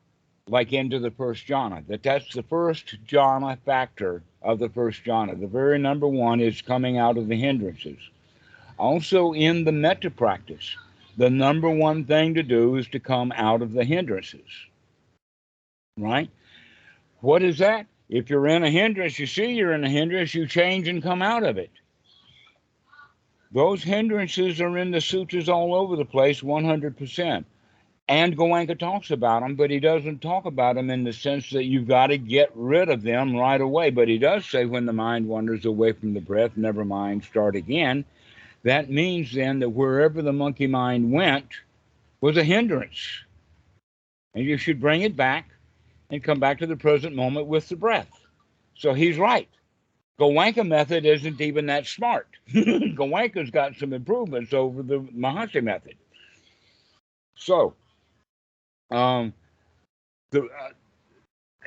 like into the first jhana. That's the first jhana factor of the first jhana. The very number one is coming out of the hindrances. Also in the metta practice, the number one thing to do is to come out of the hindrances. Right? What is that? If you're in a hindrance, you see you're in a hindrance, you change and come out of it. Those hindrances are in the sutras all over the place, 100%. And Goenka talks about them, but he doesn't talk about them in the sense that you've got to get rid of them right away. But he does say when the mind wanders away from the breath, never mind, start again. That means then that wherever the monkey mind went was a hindrance. And you should bring it back and come back to the present moment with the breath. So he's right. Goenka method isn't even that smart. Goenka's got some improvements over the Mahasi method. So,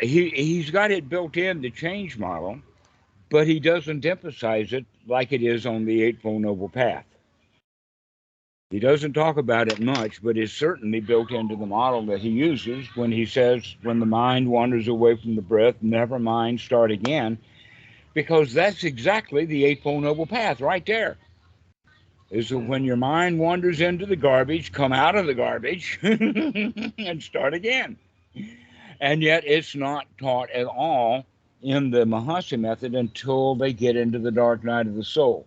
he's got it built in, the change model, but he doesn't emphasize it like it is on the Eightfold Noble Path. He doesn't talk about it much, but it's certainly built into the model that he uses when he says, when the mind wanders away from the breath, never mind, start again, because that's exactly the Eightfold Noble Path right there. Is that when your mind wanders into the garbage, come out of the garbage and start again. And yet it's not taught at all in the Mahasi method until they get into the dark night of the soul.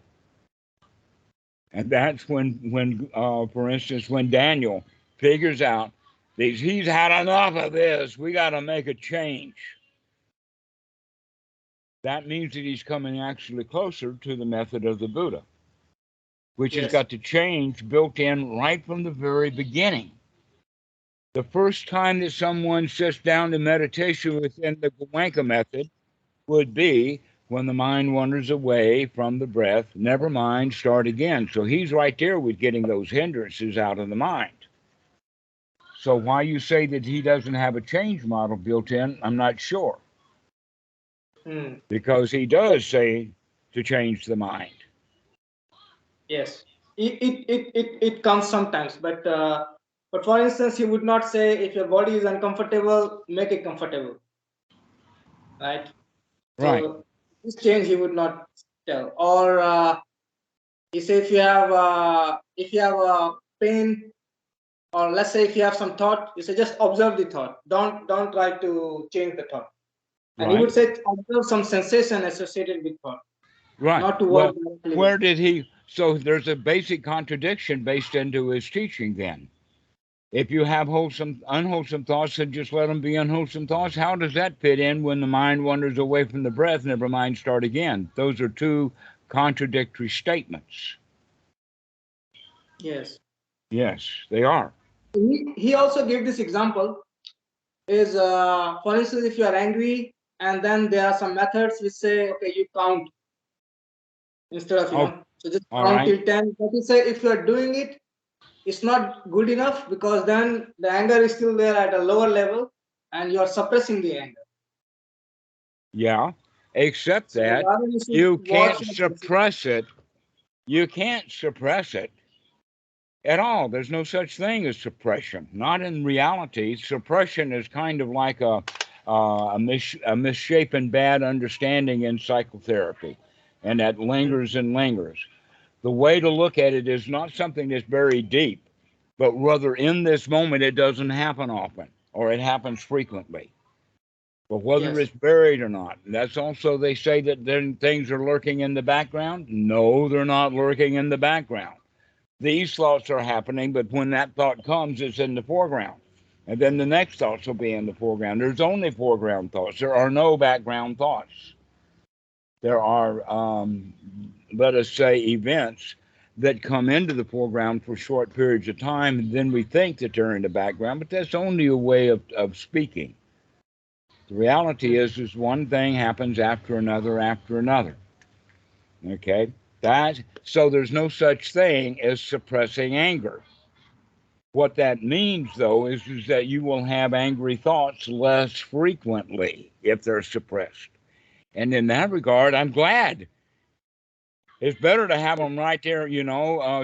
And that's when for instance, when Daniel figures out that he's had enough of this, we got to make a change. That means that he's coming actually closer to the method of the Buddha, which has got the change built in right from the very beginning. The first time that someone sits down to meditation within the Goenka method would be when the mind wanders away from the breath, never mind, start again. So he's right there with getting those hindrances out of the mind. So why you say that he doesn't have a change model built in, I'm not sure. Because he does say to change the mind. Yes, it comes sometimes, but for instance, he would not say if your body is uncomfortable, make it comfortable, right? Right. So this change he would not tell. Or he say if you have a pain, or let's say if you have some thought, you say just observe the thought. Don't try to change the thought. And he would say observe some sensation associated with thought. Right. Not to well, work where did he? So there's a basic contradiction based into his teaching then. If you have unwholesome thoughts, then just let them be unwholesome thoughts. How does that fit in when the mind wanders away from the breath, never mind, start again? Those are two contradictory statements. Yes. Yes, they are. He also gave this example is, for instance, if you are angry, and then there are some methods which say, okay, you count instead of, Oh, so just all count right. till 10. But you say if you are doing it, it's not good enough, because then the anger is still there at a lower level and you are suppressing the anger. Yeah, except So that rather you should you watch can't your suppress it. You can't suppress it at all. There's no such thing as suppression. Not in reality. Suppression is kind of like a misshapen bad understanding in psychotherapy, and that lingers and lingers. The way to look at it is not something that's buried deep, but rather in this moment it doesn't happen often, or it happens frequently. But whether Yes. it's buried or not, that's also, they say that then things are lurking in the background. No, they're not lurking in the background. These thoughts are happening, but when that thought comes, it's in the foreground. And then the next thoughts will be in the foreground. There's only foreground thoughts. There are no background thoughts. There are, let us say, events that come into the foreground for short periods of time, and then we think that they're in the background, but that's only a way of speaking. The reality is one thing happens after another after another. Okay? So there's no such thing as suppressing anger. What that means, though, is that you will have angry thoughts less frequently if they're suppressed. And in that regard, I'm glad. It's better to have them right there,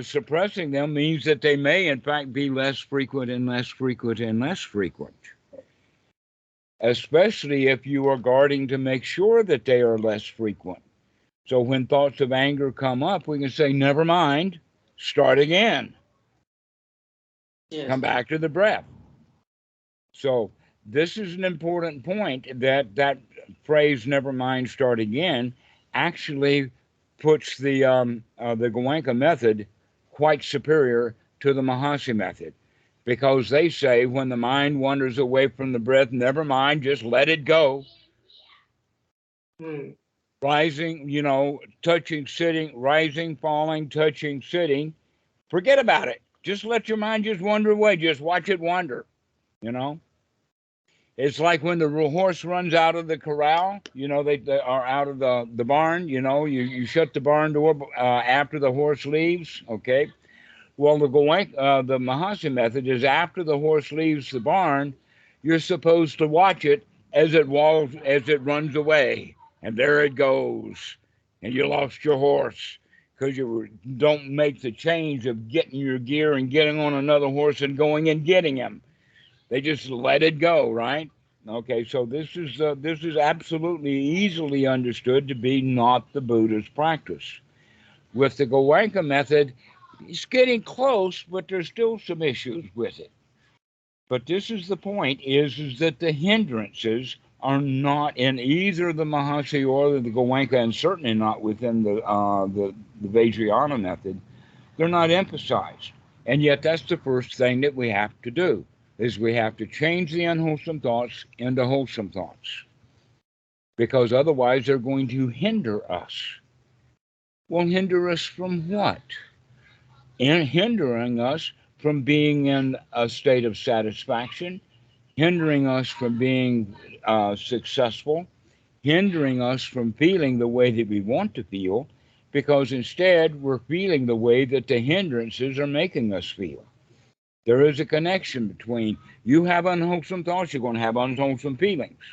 suppressing them means that they may, in fact, be less frequent and less frequent and less frequent, especially if you are guarding to make sure that they are less frequent. So when thoughts of anger come up, we can say, never mind, start again, come Yes. back to the breath. So this is an important point, that phrase, never mind, start again, actually puts the Goenka method quite superior to the Mahasi method, because they say when the mind wanders away from the breath, never mind, just let it go. Hmm. Rising, touching, sitting, rising, falling, touching, sitting. Forget about it. Just let your mind just wander away. Just watch it wander, you know. It's like when the horse runs out of the corral, they are out of the barn, you shut the barn door after the horse leaves, okay? Well, the Mahasi method is after the horse leaves the barn, you're supposed to watch it as it runs away, and there it goes, and you lost your horse because you don't make the change of getting your gear and getting on another horse and going and getting him. They just let it go, right? Okay, so this is absolutely easily understood to be not the Buddha's practice. With the Goenka method, it's getting close, but there's still some issues with it. But this is the point: is that the hindrances are not in either the Mahasi or the Goenka, and certainly not within the Vajrayana method. They're not emphasized, and yet that's the first thing that we have to do: is we have to change the unwholesome thoughts into wholesome thoughts, because otherwise they're going to hinder us. Well, hinder us from what? And hindering us from being in a state of satisfaction, hindering us from being successful, hindering us from feeling the way that we want to feel, because instead we're feeling the way that the hindrances are making us feel. There is a connection between you have unwholesome thoughts, you're going to have unwholesome feelings.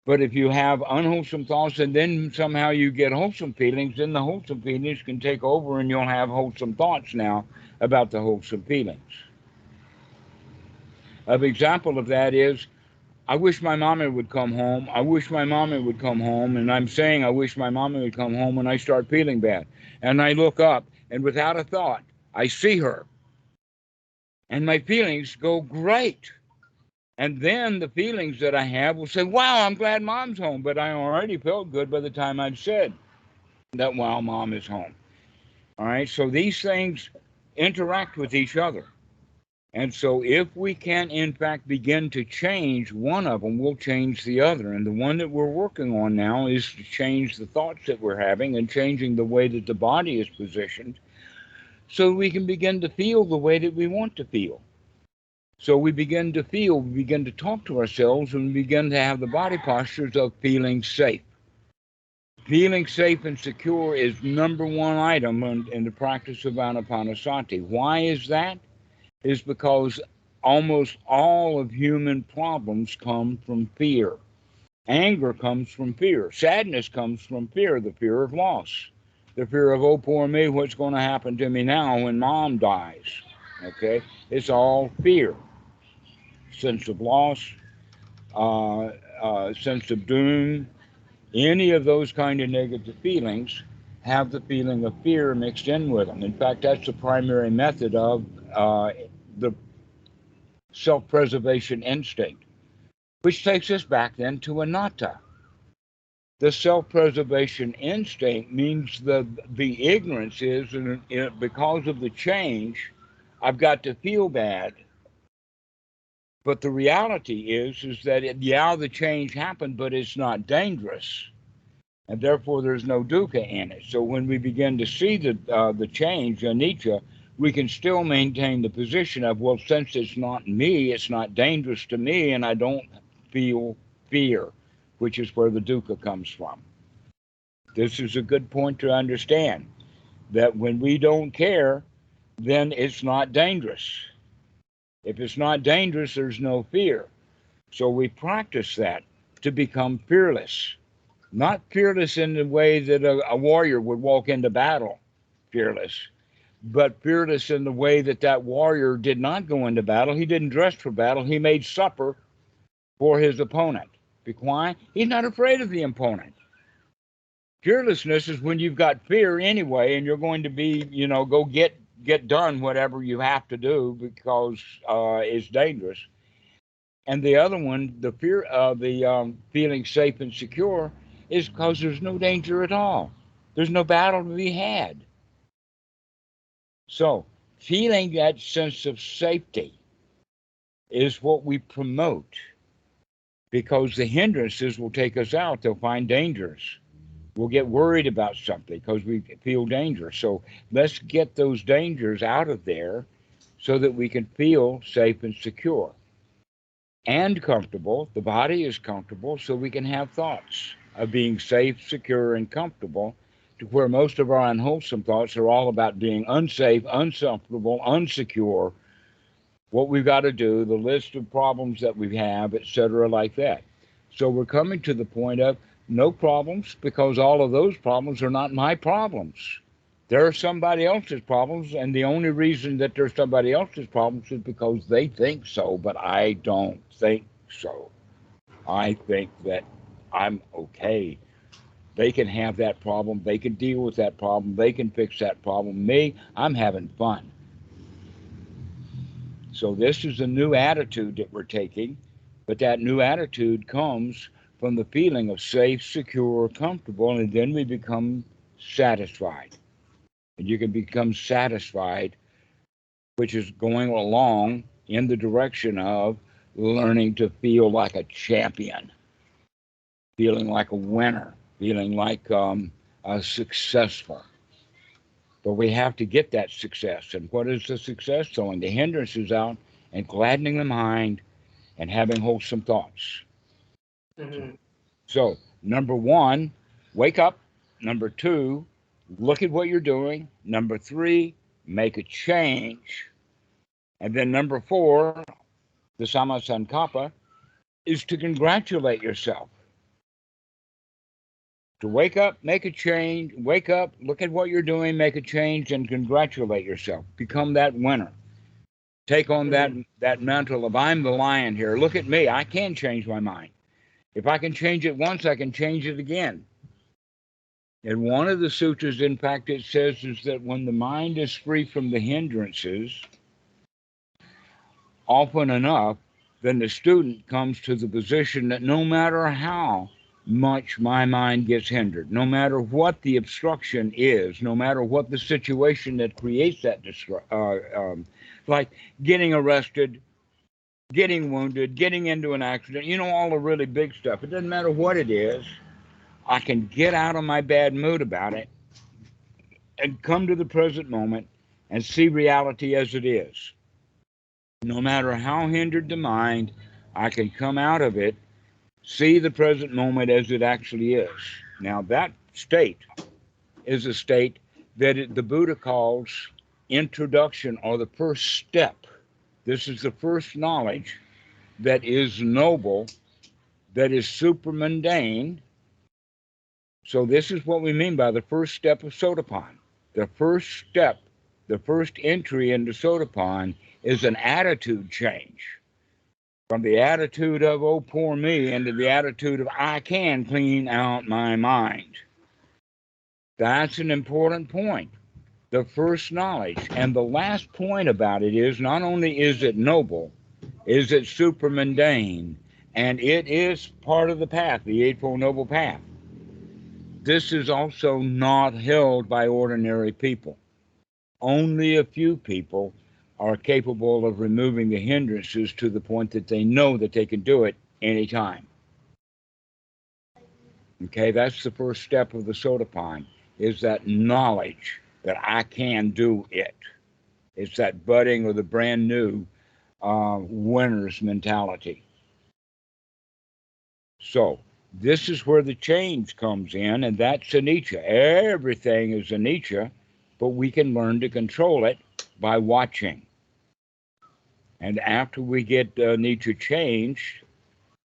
But if you have unwholesome thoughts and then somehow you get wholesome feelings, then the wholesome feelings can take over and you'll have wholesome thoughts now about the wholesome feelings. An example of that is, I wish my mommy would come home. I wish my mommy would come home. And I'm saying, I wish my mommy would come home, and I start feeling bad. And I look up, and without a thought, I see her. And my feelings go great. And then the feelings that I have will say, wow, I'm glad mom's home. But I already felt good by the time I'd said that, wow, mom is home. All right. So these things interact with each other. And so if we can, in fact, begin to change one of them, we'll change the other. And the one that we're working on now is to change the thoughts that we're having and changing the way that the body is positioned, so we can begin to feel the way that we want to feel. So we begin to feel, we begin to talk to ourselves, and we begin to have the body postures of feeling safe. Feeling safe and secure is number one item in the practice of Anapanasati. Why is that? Is because almost all of human problems come from fear. Anger comes from fear. Sadness comes from fear, the fear of loss. The fear of, oh, poor me, what's going to happen to me now when mom dies? Okay? It's all fear. Sense of loss, sense of doom, any of those kind of negative feelings have the feeling of fear mixed in with them. In fact, that's the primary method of the self preservation instinct, which takes us back then to anatta. The self preservation instinct means the ignorance is, because of the change, I've got to feel bad. But the reality is that yeah, the change happened, but it's not dangerous, and therefore there's no dukkha in it. So when we begin to see the change, anicca, we can still maintain the position of, well, since it's not me, it's not dangerous to me, and I don't feel fear, which is where the dukkha comes from. This is a good point to understand that when we don't care, then it's not dangerous. If it's not dangerous, there's no fear. So we practice that to become fearless. Not fearless in the way that a warrior would walk into battle, fearless, but fearless in the way that that warrior did not go into battle. He didn't dress for battle. He made supper for his opponent. Why? He's not afraid of the opponent. Fearlessness is when you've got fear anyway, and you're going to be, go get done whatever you have to do because it's dangerous. And the other one, the fear of the feeling safe and secure, is because there's no danger at all. There's no battle to be had. So, feeling that sense of safety is what we promote because the hindrances will take us out. They'll find dangers. We'll get worried about something because we feel danger. So, let's get those dangers out of there so that we can feel safe and secure and comfortable. The body is comfortable, so we can have thoughts of being safe, secure, and comfortable, to where most of our unwholesome thoughts are all about being unsafe, uncomfortable, unsecure, what we've got to do, the list of problems that we have, etc., like that. So we're coming to the point of no problems because all of those problems are not my problems. They're somebody else's problems, and the only reason that they're somebody else's problems is because they think so, but I don't think so. I think that I'm okay. They can have that problem. They can deal with that problem. They can fix that problem. Me, I'm having fun. So this is a new attitude that we're taking, but that new attitude comes from the feeling of safe, secure, comfortable, and then we become satisfied. And you can become satisfied, which is going along in the direction of learning to feel like a champion, feeling like a winner, feeling like a successful. But we have to get that success. And what is the success? Throwing the hindrances out and gladdening the mind and having wholesome thoughts. Mhm. So, number one, wake up. Number two, look at what you're doing. Number three, make a change. And then number four, the Samasankappa, is to congratulate yourself. To wake up, make a change, wake up, look at what you're doing, make a change, and congratulate yourself. Become that winner. Take on that mantle of I'm the lion here. Look at me. I can change my mind. If I can change it once, I can change it again. And one of the sutras, in fact, it says is that when the mind is free from the hindrances, often enough, then the student comes to the position that no matter how much my mind gets hindered, no matter what the obstruction is, no matter what the situation that creates that like getting arrested, getting wounded, getting into an accident, all the really big stuff. It doesn't matter what it is. I can get out of my bad mood about it and come to the present moment and see reality as it is. No matter how hindered the mind, I can come out of it, see the present moment as it actually is. Now, that state is a state that the Buddha calls introduction, or the first step. This is the first knowledge that is noble, that is super mundane. So, this is what we mean by the first step of Sotapanna. The first step, the first entry into Sotapanna is an attitude change from the attitude of, oh, poor me, into the attitude of, I can clean out my mind. That's an important point. The first knowledge. And the last point about it is, not only is it noble, is it super mundane, and it is part of the path, the Eightfold Noble Path. This is also not held by ordinary people. Only a few people are capable of removing the hindrances to the point that they know that they can do it anytime. Okay, that's the first step of the Sotapanna, is that knowledge that I can do it. It's that budding or the brand new winner's mentality. So this is where the change comes in, and that's Anicca. Everything is Anicca, but we can learn to control it by watching. And after we get Anicca changed,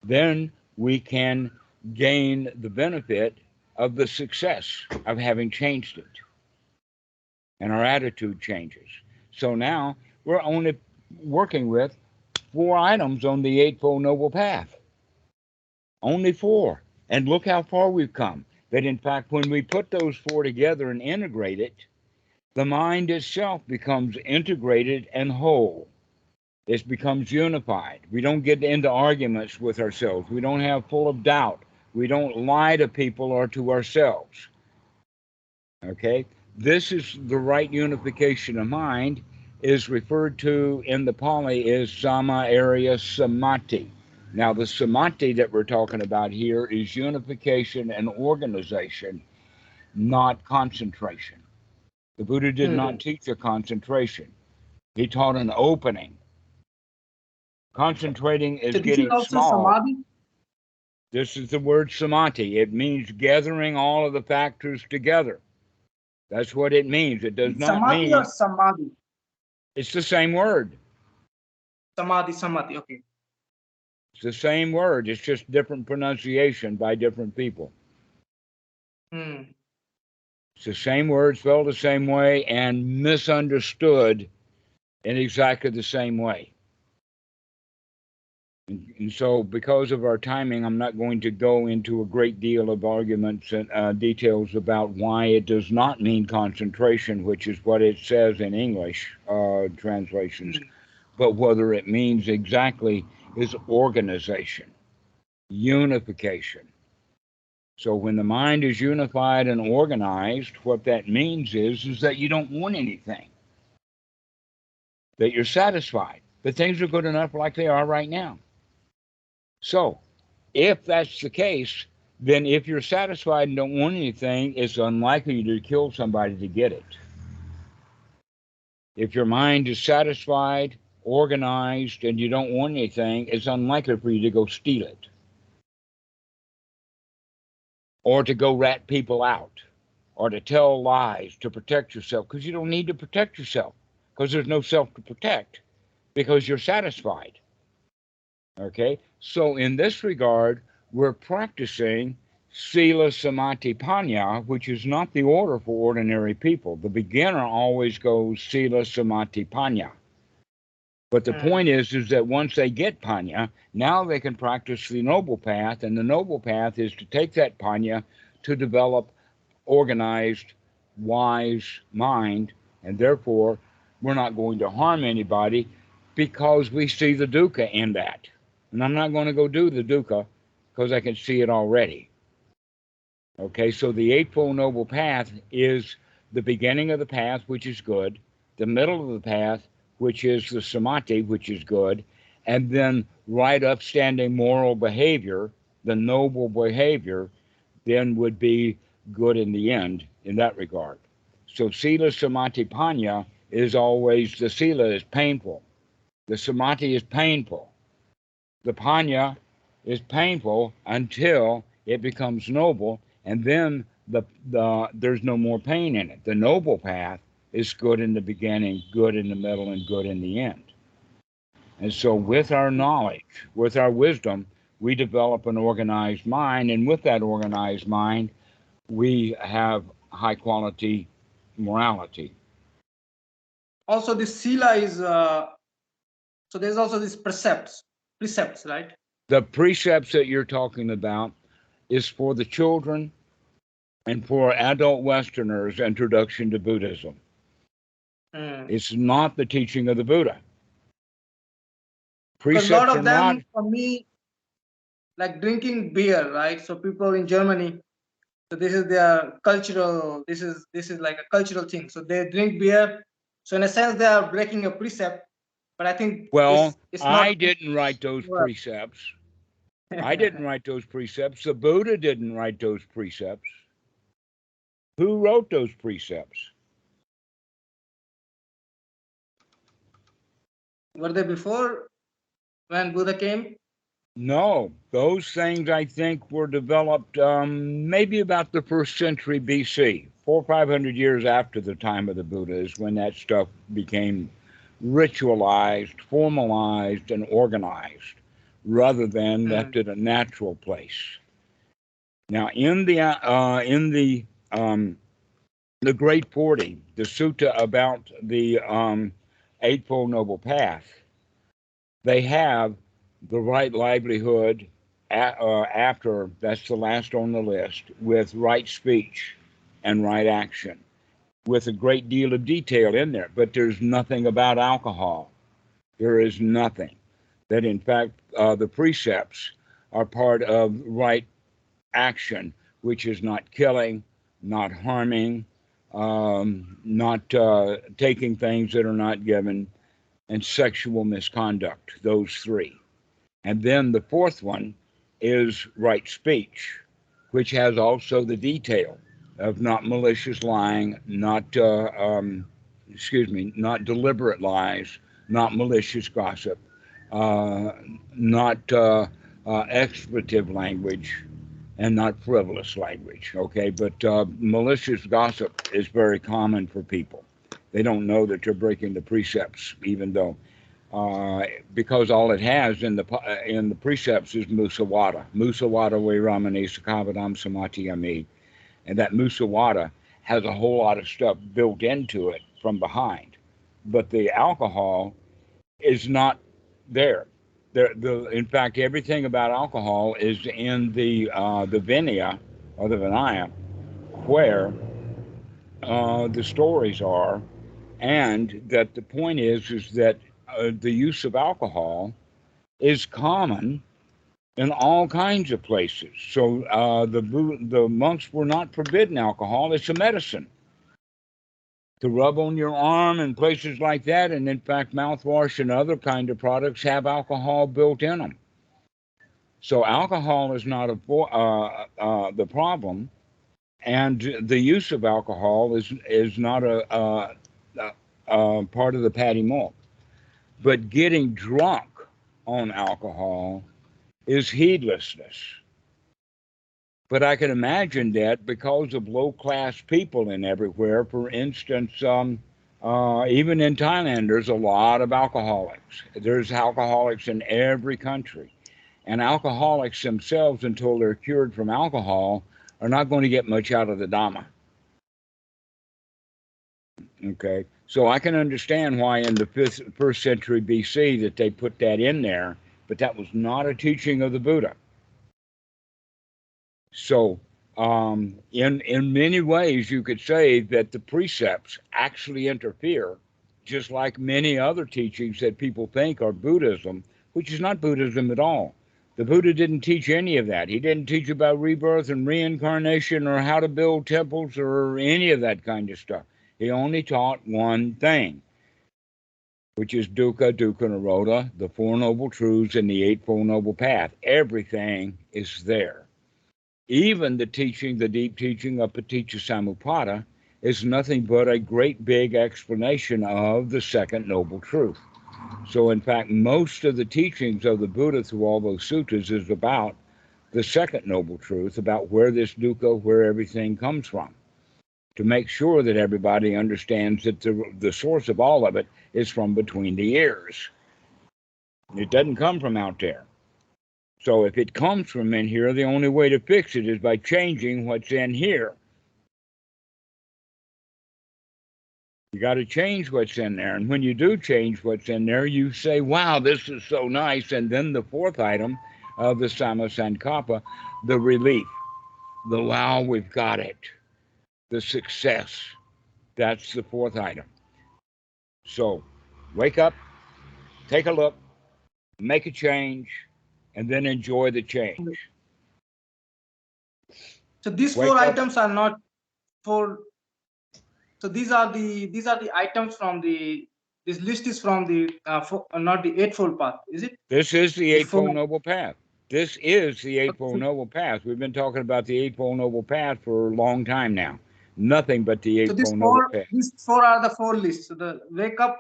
then we can gain the benefit of the success of having changed it. And our attitude changes. So now we're only working with 4 items on the Eightfold Noble Path. Only 4. And look how far we've come. That in fact, when we put those 4 together and integrate it, the mind itself becomes integrated and whole. It becomes unified. We don't get into arguments with ourselves. We don't have full of doubt. We don't lie to people or to ourselves. Okay? This is the right unification of mind, is referred to in the Pali as Sama Area Samadhi. Now, the Samadhi that we're talking about here is unification and organization, not concentration. The Buddha did not teach a concentration. He taught an opening. Concentrating is getting small. Samadhi? This is the word samadhi. It means gathering all of the factors together. That's what it means. It does not Samadhi mean... or samadhi? It's the same word. Samadhi, okay. It's the same word. It's just different pronunciation by different people. It's the same word, spelled the same way, and misunderstood in exactly the same way. And so, because of our timing, I'm not going to go into a great deal of arguments and details about why it does not mean concentration, which is what it says in English translations, but whether it means exactly is organization, unification. So when the mind is unified and organized, what that means is that you don't want anything, that you're satisfied, that things are good enough like they are right now. So, if that's the case, then if you're satisfied and don't want anything, it's unlikely to kill somebody to get it. If your mind is satisfied, organized, and you don't want anything, it's unlikely for you to go steal it. Or to go rat people out. Or to tell lies to protect yourself, because you don't need to protect yourself, because there's no self to protect, because you're satisfied. Okay, so in this regard, we're practicing Sila Samadhi Panya, which is not the order for ordinary people. The beginner always goes Sila Samadhi Panya. But the point is that once they get Panya, now they can practice the Noble Path, and the Noble Path is to take that Panya to develop organized, wise mind, and therefore we're not going to harm anybody because we see the dukkha in that. And I'm not going to go do the dukkha because I can see it already. Okay, so the Eightfold Noble Path is the beginning of the path, which is good, the middle of the path, which is the samadhi, which is good, and then right upstanding moral behavior, the noble behavior, then would be good in the end in that regard. So Sila Samadhi Panya is always the sila is painful, the samadhi is painful, the panya is painful until it becomes noble, and then there's no more pain in it. The noble path is good in the beginning, good in the middle, and good in the end. And so, with our knowledge, with our wisdom, we develop an organized mind, and with that organized mind, we have high quality morality. Also, this sila is so there's also these precepts, right? The precepts that you're talking about is for the children and for adult Westerners' introduction to Buddhism. It's not the teaching of the Buddha. Because a lot Precepts are of them, not. for me, like drinking beer, right? So people in Germany, so this is their cultural. This is like a cultural thing. So they drink beer. So in a sense, they are breaking a precept. But I think Well, it's not. I didn't write those precepts. I didn't write those precepts. The Buddha didn't write those precepts. Who wrote those precepts? Were they before when Buddha came? No, those things I think were developed maybe about the 1st century BC, 400 or 500 years after the time of the Buddha is when that stuff became ritualized, formalized, and organized, rather than left at a natural place. Now, in the Great 40, the sutta about the Eightfold Noble Path, they have the right livelihood after, that's the last on the list, with right speech and right action, with a great deal of detail in there. But there's nothing about alcohol. There is nothing. That, in fact, the precepts are part of right action, which is not killing, not harming, not taking things that are not given, and sexual misconduct, those three. And then the fourth one is right speech, which has also the detail of not malicious lying, not not deliberate lies, not malicious gossip, not expletive language, and not frivolous language. Okay, but malicious gossip is very common for people. They don't know that they're breaking the precepts, even though because all it has in the precepts is musawada. Musawada we ramani sakavadam samatiyami. And that musawada has a whole lot of stuff built into it from behind. But the alcohol is not there. In fact, everything about alcohol is in the Vinaya or the Vinaya, where the stories are, and that the point is that the use of alcohol is common in all kinds of places. So the monks were not forbidden alcohol. It's a medicine to rub on your arm and places like that. And in fact, mouthwash and other kind of products have alcohol built in them. So alcohol is not the problem, and the use of alcohol is not a part of the patty malt. But getting drunk on alcohol is heedlessness. But I can imagine that because of low-class people in everywhere, for instance, even in Thailand, there's a lot of alcoholics. There's alcoholics in every country. And alcoholics themselves, until they're cured from alcohol, are not going to get much out of the Dhamma. Okay, so I can understand why in the 1st century BC that they put that in there, but that was not a teaching of the Buddha. So in many ways, you could say that the precepts actually interfere, just like many other teachings that people think are Buddhism, which is not Buddhism at all. The Buddha didn't teach any of that. He didn't teach about rebirth and reincarnation or how to build temples or any of that kind of stuff. He only taught one thing, which is dukkha, dukkha nirodha, the Four Noble Truths, and the Eightfold Noble Path. Everything is there. Even the teaching, the deep teaching of Paticca Samuppada, is nothing but a great big explanation of the second noble truth. So, in fact, most of the teachings of the Buddha through all those sutras is about the second noble truth, about where this dukkha, where everything comes from, to make sure that everybody understands that the source of all of it is from between the ears. It doesn't come from out there. So if it comes from in here, the only way to fix it is by changing what's in here. You got to change what's in there. And when you do change what's in there, you say, wow, this is so nice. And then the fourth item of the Sammasankappa, the relief, the wow, we've got it, the success. That's the fourth item. So wake up, take a look, make a change, and then enjoy the change. So these Wake four up. items are not for. So these are the items from the. This list is from the not the Eightfold Path, is it? This is the The Eightfold four. Noble Path. This is the Eightfold Noble Path. We've been talking about the Eightfold Noble Path for a long time now. Nothing but the So Eightfold Noble Path. these four are the four lists. So the wake up,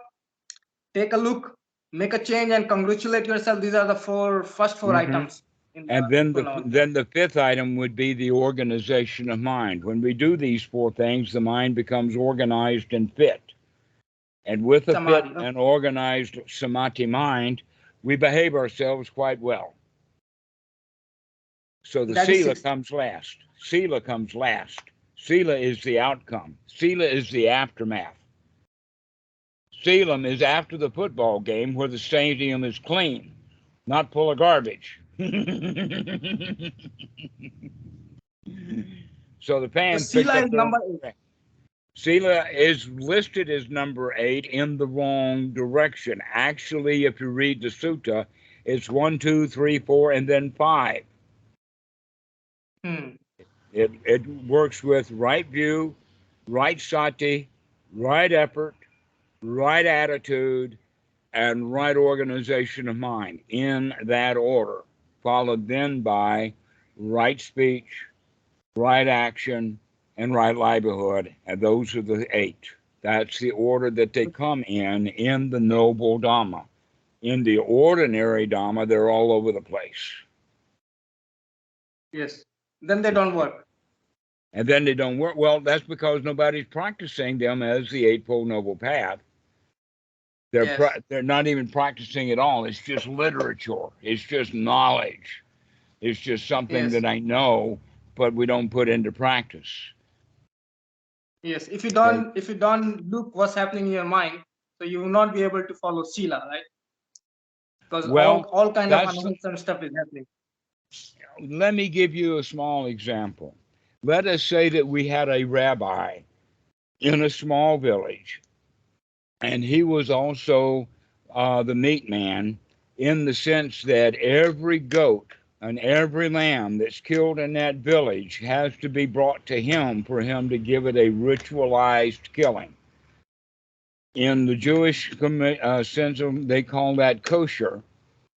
take a look, make a change, and congratulate yourself. These are the first four items. And then the fifth item would be the organization of mind. When we do these four things, the mind becomes organized and fit. And with a fit and organized samadhi mind, we behave ourselves quite well. So the sila comes last. Sila comes last. Sila is the outcome. Sila is the aftermath. Selam is after the football game where the stadium is clean, not full of garbage. So the fans picked up number 8. Sila is listed as number 8 in the wrong direction. Actually, if you read the sutta, it's 1, 2, 3, 4, and then 5. It works with right view, right sati, right effort, right attitude, and right organization of mind in that order, followed then by right speech, right action, and right livelihood. And those are the 8. That's the order that they come in the noble Dhamma. In the ordinary Dhamma, they're all over the place. Yes. Then they don't work. And then they don't work. Well, that's because nobody's practicing them as the Eightfold Noble Path. They're not even practicing at all. It's just literature. It's just knowledge. It's just something that I know, but we don't put into practice. Yes. If you don't look what's happening in your mind, so you will not be able to follow sila, right? Because all kind of unwholesome stuff is happening. Let me give you a small example. Let us say that we had a rabbi in a small village, and he was also the meat man, in the sense that every goat and every lamb that's killed in that village has to be brought to him for him to give it a ritualized killing. In the Jewish sense, they call that kosher,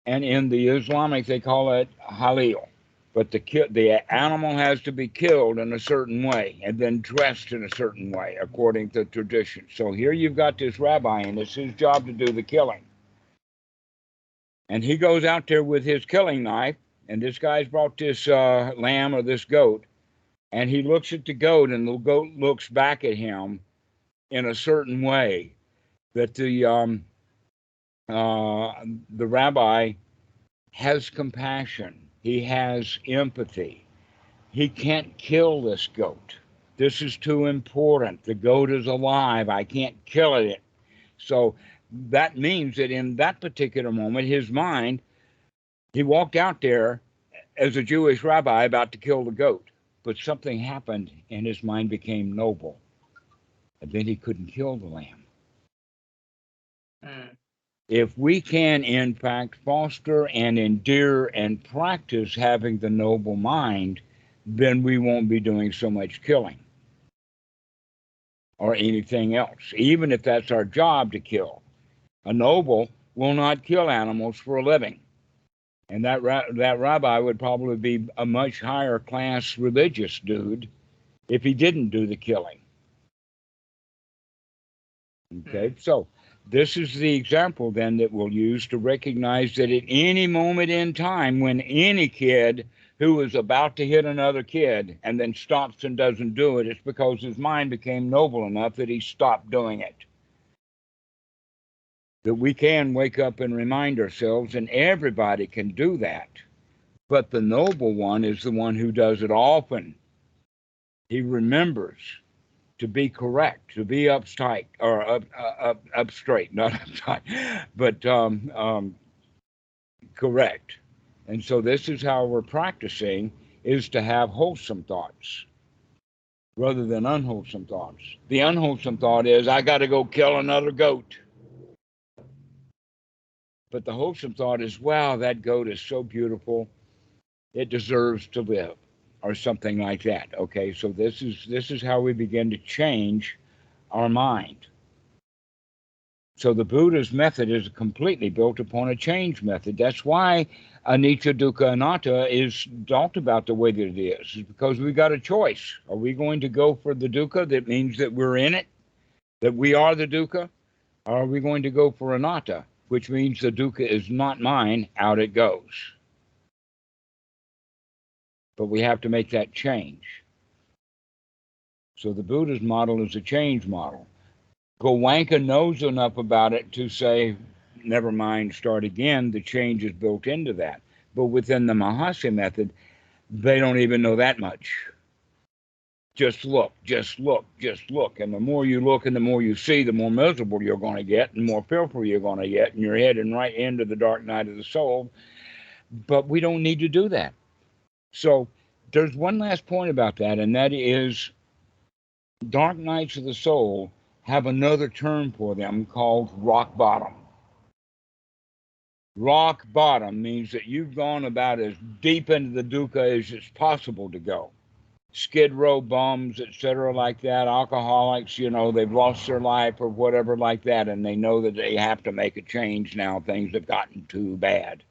and in the Islamic, they call it halal. But the animal has to be killed in a certain way and then dressed in a certain way according to tradition. So here you've got this rabbi, and it's his job to do the killing. And he goes out there with his killing knife, and this guy's brought this lamb or this goat, and he looks at the goat, and the goat looks back at him in a certain way that the rabbi has compassion. He has empathy. He can't kill this goat. This is too important. The goat is alive. I can't kill it. So that means that in that particular moment, his mind, he walked out there as a Jewish rabbi about to kill the goat, but something happened and his mind became noble. And then he couldn't kill the lamb. If we can, in fact, foster and endear and practice having the noble mind, then we won't be doing so much killing or anything else, even if that's our job to kill. A noble will not kill animals for a living. And that rabbi would probably be a much higher class religious dude if he didn't do the killing. Okay, so this is the example then that we'll use to recognize that at any moment in time, when any kid who is about to hit another kid and then stops and doesn't do it, it's because his mind became noble enough that he stopped doing it. That we can wake up and remind ourselves, and everybody can do that. But the noble one is the one who does it often. He remembers to be correct, to be uptight or up straight, not uptight, but correct. And so this is how we're practicing: is to have wholesome thoughts rather than unwholesome thoughts. The unwholesome thought is, I got to go kill another goat. But the wholesome thought is, wow, that goat is so beautiful, it deserves to live, or something like that. Okay, so this is how we begin to change our mind. So the Buddha's method is completely built upon a change method. That's why Anicca, Dukkha, Anatta is talked about the way that it is because we got a choice. Are we going to go for the Dukkha, that means that we're in it, that we are the Dukkha? Or are we going to go for Anatta, which means the Dukkha is not mine, out it goes? But we have to make that change. So the Buddha's model is a change model. Goenka knows enough about it to say, never mind, start again. The change is built into that. But within the Mahasi method, they don't even know that much. Just look, just look, just look. And the more you look and the more you see, the more miserable you're going to get and more fearful you're going to get. And you're heading right into the dark night of the soul. But we don't need to do that. So there's one last point about that, and that is dark nights of the soul have another term for them called rock bottom. Rock bottom means that you've gone about as deep into the dukkha as it's possible to go. Skid row bums, etc., like that, alcoholics, they've lost their life or whatever like that, and they know that they have to make a change now. Things have gotten too bad.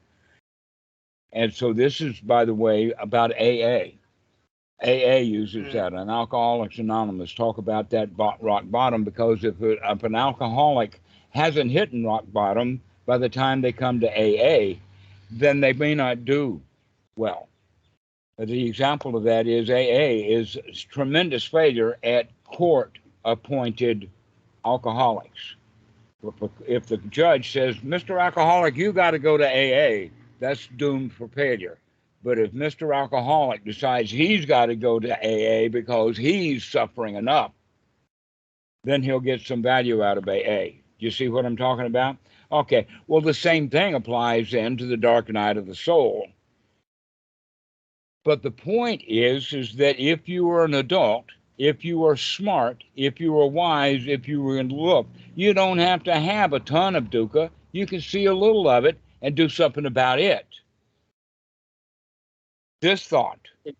And so this is, by the way, about AA. AA uses that, and Alcoholics Anonymous talk about that rock bottom, because if an alcoholic hasn't hit rock bottom by the time they come to AA, then they may not do well. The example of that is AA is tremendous failure at court-appointed alcoholics. If the judge says, Mr. Alcoholic, you got to go to AA, that's doomed for failure. But if Mr. Alcoholic decides he's got to go to AA because he's suffering enough, then he'll get some value out of AA. You see what I'm talking about? Okay, well, the same thing applies then to the dark night of the soul. But the point is that if you are an adult, if you are smart, if you are wise, if you are in look, you don't have to have a ton of dukkha. You can see a little of it and do something about it. This thought,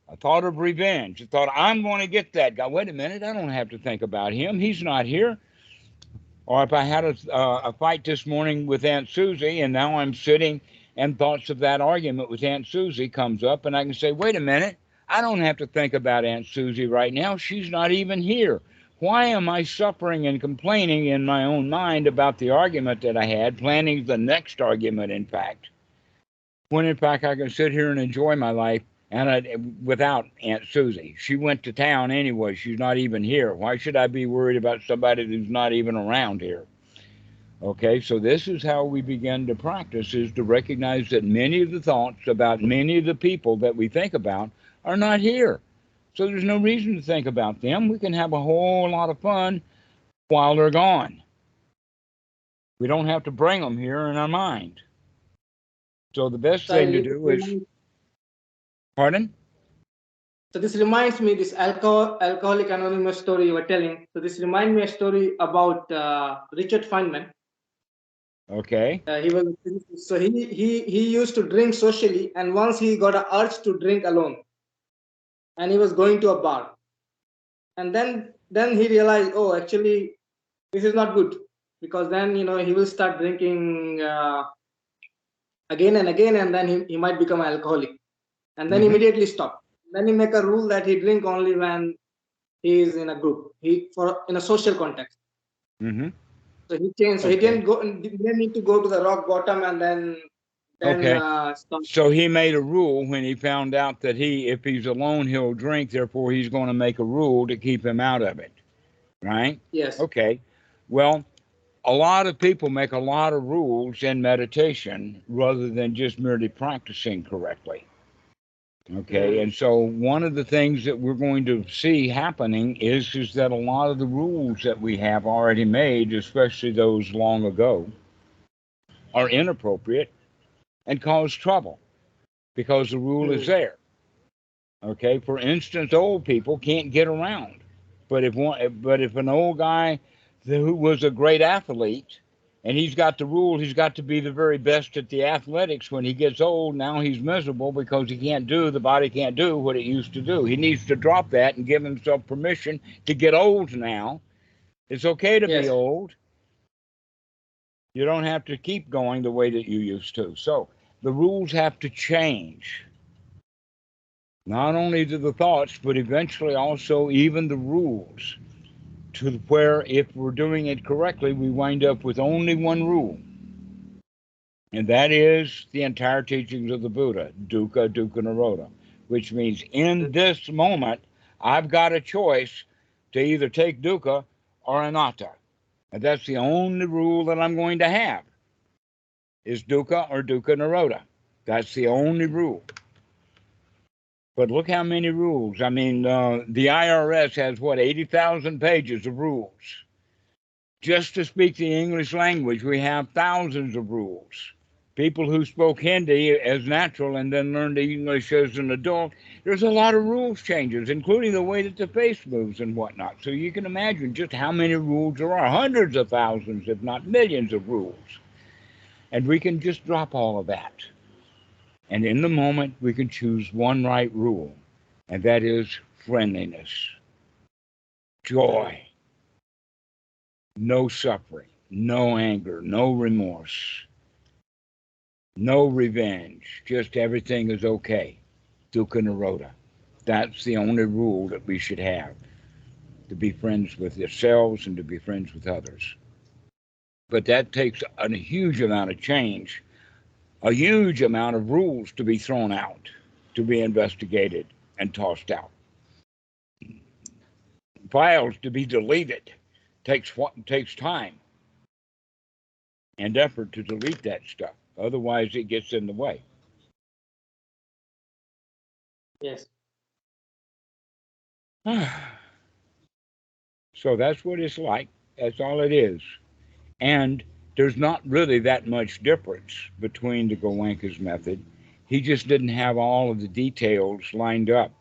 a thought of revenge, a thought, I'm going to get that guy. Wait a minute, I don't have to think about him. He's not here. Or if I had a fight this morning with Aunt Susie, and now I'm sitting and thoughts of that argument with Aunt Susie comes up, and I can say, wait a minute, I don't have to think about Aunt Susie right now. She's not even here. Why am I suffering and complaining in my own mind about the argument that I had, planning the next argument, in fact, when in fact I can sit here and enjoy my life without Aunt Susie? She went to town anyway. She's not even here. Why should I be worried about somebody who's not even around here? Okay, so this is how we begin to practice, is to recognize that many of the thoughts about many of the people that we think about are not here. So there's no reason to think about them. We can have a whole lot of fun while they're gone. We don't have to bring them here in our mind. So the best thing to do is... Pardon? So this reminds me, this alcoholic anonymous story you were telling. So this reminds me a story about Richard Feynman. Okay. He used to drink socially, and once he got an urge to drink alone, and he was going to a bar, and then he realized, oh, actually this is not good, because then he will start drinking again and again, and then he might become an alcoholic, and then immediately stop. Then he make a rule that he drink only when he is in a group, in a social context. So he changed. So he Okay. didn't need to go to the rock bottom and then Okay. stop. So he made a rule when he found out that if he's alone, he'll drink. Therefore, he's going to make a rule to keep him out of it. Right? Yes. Okay. Well, a lot of people make a lot of rules in meditation rather than just merely practicing correctly. Okay. Mm. And so one of the things that we're going to see happening is that a lot of the rules that we have already made, especially those long ago, are inappropriate and cause trouble because the rule is Mm. there. Okay, for instance, old people can't get around, but if an old guy who was a great athlete and he's got the rule, he's got to be the very best at the athletics. When he gets old, now he's miserable because the body can't do what it used to do. He needs to drop that and give himself permission to get old now. It's okay to be Yes. old. You don't have to keep going the way that you used to. So the rules have to change. Not only to the thoughts, but eventually also even the rules, to where if we're doing it correctly, we wind up with only one rule. And that is the entire teachings of the Buddha, dukkha, dukkha nirodha, which means in this moment, I've got a choice to either take dukkha or anatta. And that's the only rule that I'm going to have is dukkha or dukkha nirodha. That's the only rule. But look how many rules. I mean, the IRS has what, 80,000 pages of rules. Just to speak the English language, we have thousands of rules. People who spoke Hindi as natural and then learned English as an adult, there's a lot of rules changes, including the way that the face moves and whatnot. So you can imagine just how many rules there are, hundreds of thousands, if not millions of rules. And we can just drop all of that. And in the moment, we can choose one right rule, and that is friendliness, joy, no suffering, no anger, no remorse, no revenge, just everything is okay. Dukkha nirodha. That's the only rule that we should have, to be friends with ourselves and to be friends with others. But that takes a huge amount of change, a huge amount of rules to be thrown out, to be investigated and tossed out. Files to be deleted takes time and effort to delete that stuff. Otherwise, it gets in the way. Yes. So that's what it's like. That's all it is. And there's not really that much difference between the Goenka's method. He just didn't have all of the details lined up.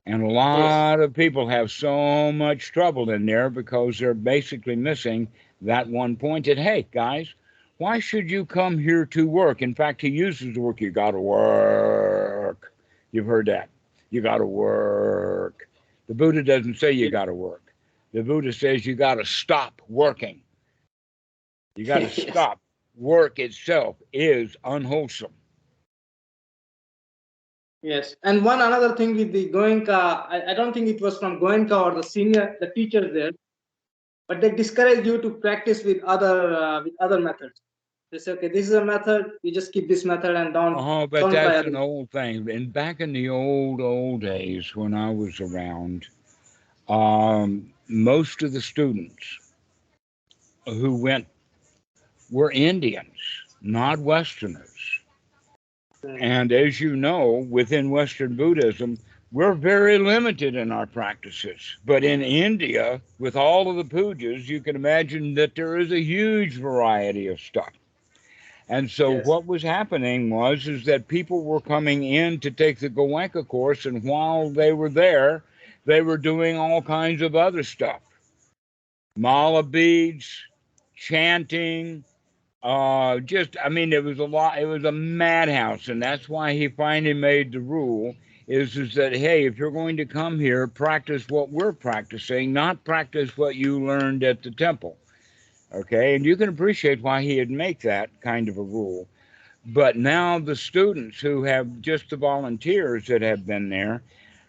And a Yes. lot of people have so much trouble in there because they're basically missing that one point that, hey, guys, why should you come here to work? In fact, he uses the word, you got to work. You've heard that. You got to work. The Buddha doesn't say you got to work. The Buddha says you got to stop working. You got to Yes. stop. Work itself is unwholesome. Yes. And one another thing with the Goenka, I don't think it was from Goenka or the teachers there, but they discourage you to practice with other methods. They say, okay, this is a method. You just keep this method and Oh, but don't try that's other. an old thing. And back in the old days when I was around, most of the students who went were Indians, not Westerners. Mm. And as you know, within Western Buddhism, we're very limited in our practices. But in India, with all of the pujas, you can imagine that there is a huge variety of stuff. And so Yes. what was happening was is that people were coming in to take the Goenka course, and while they were there, they were doing all kinds of other stuff. Mala beads, chanting, I mean, it was a lot. It was a madhouse, and that's why he finally made the rule: is that hey, if you're going to come here, practice what we're practicing, not practice what you learned at the temple. Okay, and you can appreciate why he'd make that kind of a rule. But now the students who have just the volunteers that have been there,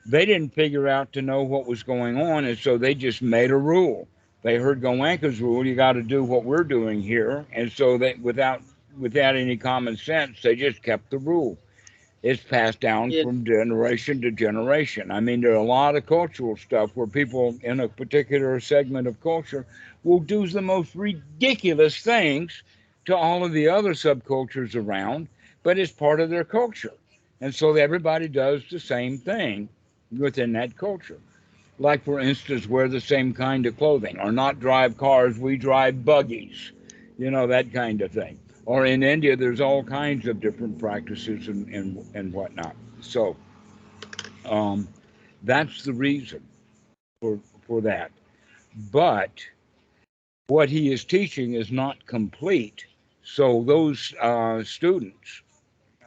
they didn't figure out to know what was going on, and so they just made a rule. They heard Goenka's rule, you got to do what we're doing here. And so they, without any common sense, they just kept the rule. It's passed down Yes. from generation to generation. I mean, there are a lot of cultural stuff where people in a particular segment of culture will do the most ridiculous things to all of the other subcultures around, but it's part of their culture. And so everybody does the same thing within that culture. Like, for instance, wear the same kind of clothing, or not drive cars, we drive buggies, that kind of thing. Or in India, there's all kinds of different practices and whatnot. So um, that's the reason for that. But what he is teaching is not complete. So those students,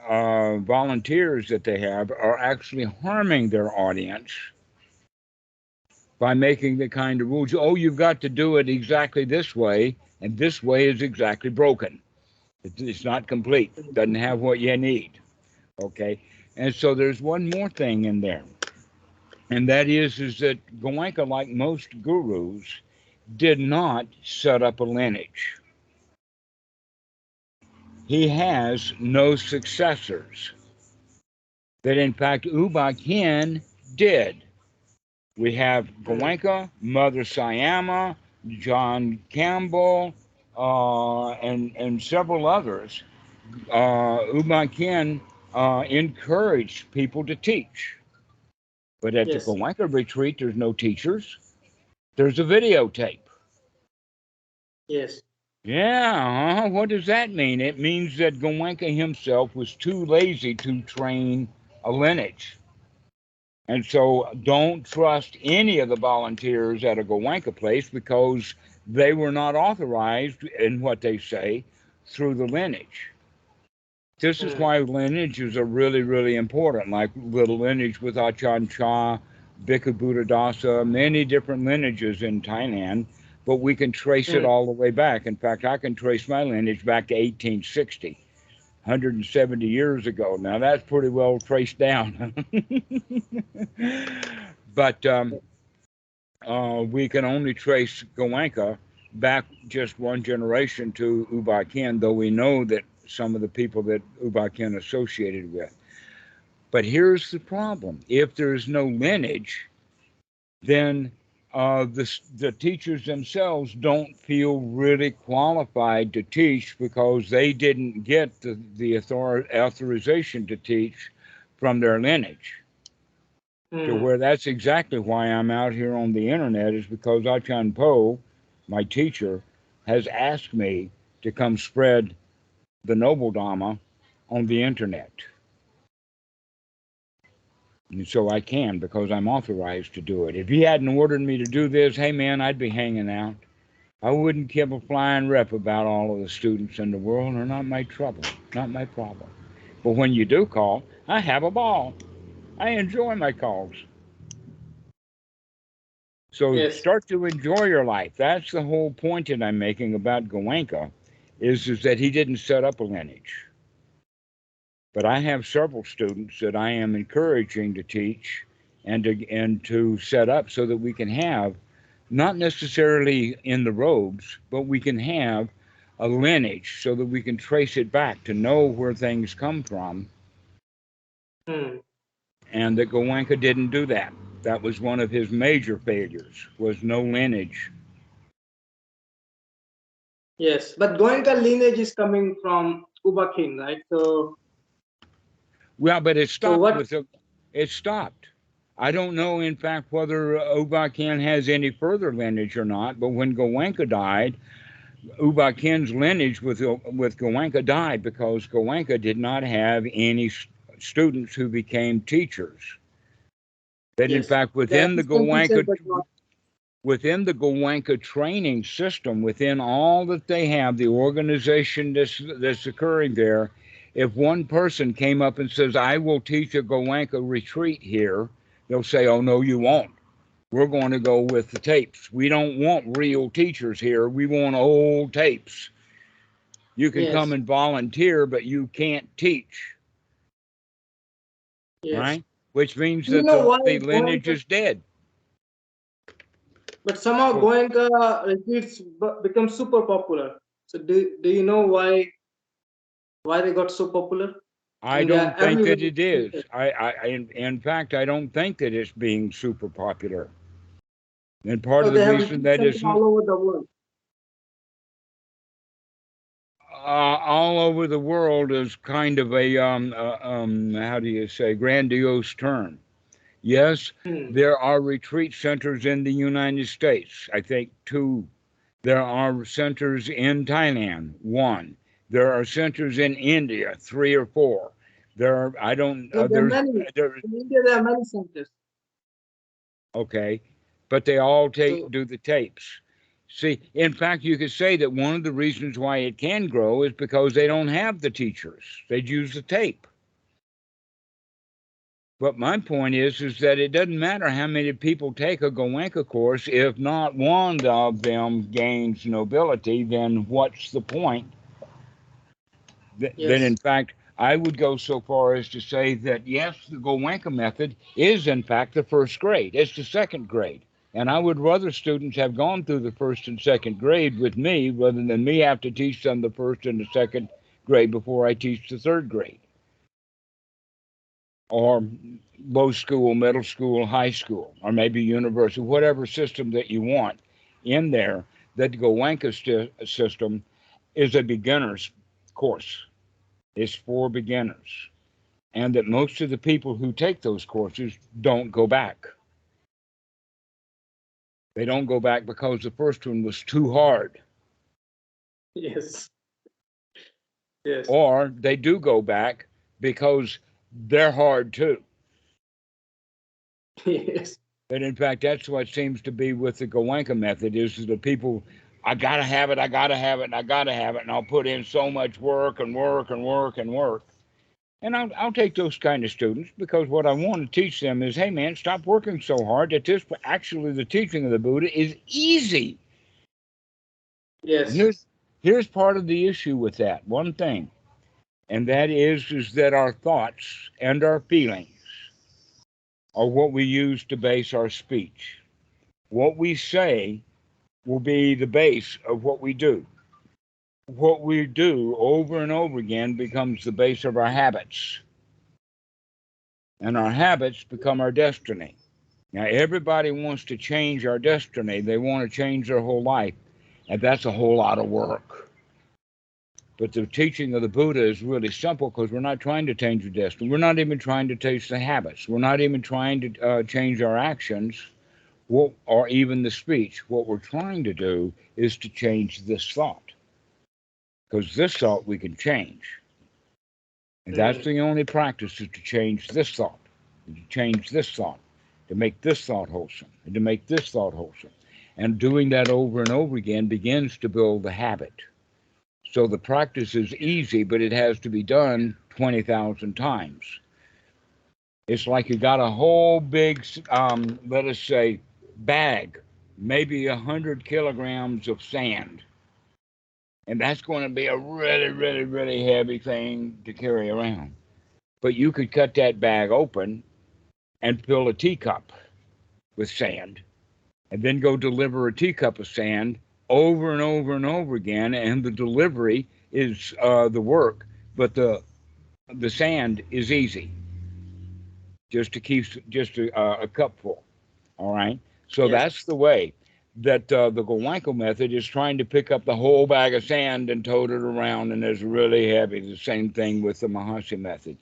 volunteers that they have, are actually harming their audience by making the kind of rules. Oh, you've got to do it exactly this way, and this way is exactly broken. It's not complete. Doesn't have what you need. Okay, and so there's one more thing in there, and that is that Goenka, like most gurus, did not set up a lineage. He has no successors. That in fact Uba Khin did. We have Goenka, Mother Sayama, John Campbell, and several others. Uba Khin encouraged people to teach. But at the Yes. Goenka retreat, there's no teachers. There's a videotape. Yes. Yeah, what does that mean? It means that Goenka himself was too lazy to train a lineage. And so don't trust any of the volunteers at a Goenka place because they were not authorized in what they say through the lineage. This is why lineages are really, really important, like little lineage with Achan Cha, Bhikkhu Buddhadasa, many different lineages in Thailand, but we can trace it all the way back. In fact, I can trace my lineage back to 1860, 170 years ago. Now, that's pretty well traced down. But we can only trace Goenka back just one generation to Uba Khin, though we know that some of the people that Uba Khin associated with. But here's the problem. If there's no lineage, then the teachers themselves don't feel really qualified to teach because they didn't get the authorization to teach from their lineage. To where that's exactly why I'm out here on the internet, is because Achan Po, my teacher, has asked me to come spread the Noble Dhamma on the internet. And so I can because I'm authorized to do it. If he hadn't ordered me to do this, hey man, I'd be hanging out. I wouldn't give a flying rep about all of the students in the world. They're not my trouble, not my problem. But when you do call, I have a ball. I enjoy my calls. So Yes. start to enjoy your life. That's the whole point that I'm making about Goenka, is that he didn't set up a lineage. But I have several students that I am encouraging to teach and to set up so that we can have, not necessarily in the robes, but we can have a lineage so that we can trace it back to know where things come from. And that Goenka didn't do that. That was one of his major failures, was no lineage. Yes, but Goenka lineage is coming from Uba King, right? So, Well, but it so stopped what? with it stopped. I don't know, in fact, whether Uba Khin has any further lineage or not. But when Goenka died, Uba Khin's lineage with Goenka died because Goenka did not have any students who became teachers. That in Yes, fact the assistant teacher, but not. within the Goenka training system, within all that they have, the organization that's occurring there, if one person came up and says, I will teach a Goenka retreat here, they'll say, oh, no, you won't. We're going to go with the tapes. We don't want real teachers here. We want old tapes. You can come Yes, and volunteer, but you can't teach, yes. right? Which means Do you that know why the lineage Goenka? is dead. But somehow Well, Goenka retreats become super popular. So do you know why they got so popular? I And they are don't think everywhere. that it is. In fact, I don't think that it's being super popular. And part So of the they have reason retreat that centers isn't all over the world. all over the world is kind of a how do you say, grandiose term. Yes, Hmm. there are retreat centers in the United States. I think two. There are centers in Thailand. One. There are centers in India. Three or four. There are. I don't. No, there are There's. many. There. In India, there are many centers. Okay, but they all So do the tapes. See, in fact, you could say that one of the reasons why it can grow is because they don't have the teachers. They'd use the tape. But my point is that it doesn't matter how many people take a Goenka course. If not one of them gains nobility, then what's the point? Then, yes, in fact, I would go so far as to say that yes, the Goenka method is in fact the first grade. It's the second grade. And I would rather students have gone through the first and second grade with me rather than me have to teach them the first and the second grade before I teach the third grade. Or low school, middle school, high school, or maybe university, whatever system that you want in there. That the Goenka system is a beginner's course. It's for beginners. And that most of the people who take those courses don't go back. They don't go back because the first one was too hard. yes, yes, Or they do go back because they're hard too. yes, But in fact, that's what seems to be with the Goenka method is the people, I gotta have it, I gotta have it, and I gotta have it, and I'll put in so much work and work and work and work. And I'll take those kind of students because what I want to teach them is, hey man, stop working so hard. That this actually the teaching of the Buddha is easy. And yes, here's part of the issue with that one thing, and that is that our thoughts and our feelings are what we use to base our speech. What we say will be the base of what we do. What we do over and over again becomes the base of our habits, and our habits become our destiny. Now, everybody wants to change our destiny. They want to change their whole life, and that's a whole lot of work. But the teaching of the Buddha is really simple because we're not trying to change the destiny. We're not even trying to change the habits. We're not even trying to change our actions or even the speech. What we're trying to do is to change this thought because this thought we can change. And that's mm, the only practice is to change this thought, to change this thought, to make this thought wholesome, and to make this thought wholesome. And doing that over and over again begins to build the habit. So the practice is easy, but it has to be done 20,000 times. It's like you got a whole big, let us say, bag, maybe 100 kilograms of sand. And that's going to be a really, really, really heavy thing to carry around. But you could cut that bag open and fill a teacup with sand and then go deliver a teacup of sand over and over and over again. And the delivery is the work, but the sand is easy just to keep just a cup full. All right. So yes, that's the way that the Goenka method is trying to pick up the whole bag of sand and tote it around, and it's really heavy. The same thing with the Mahasi method.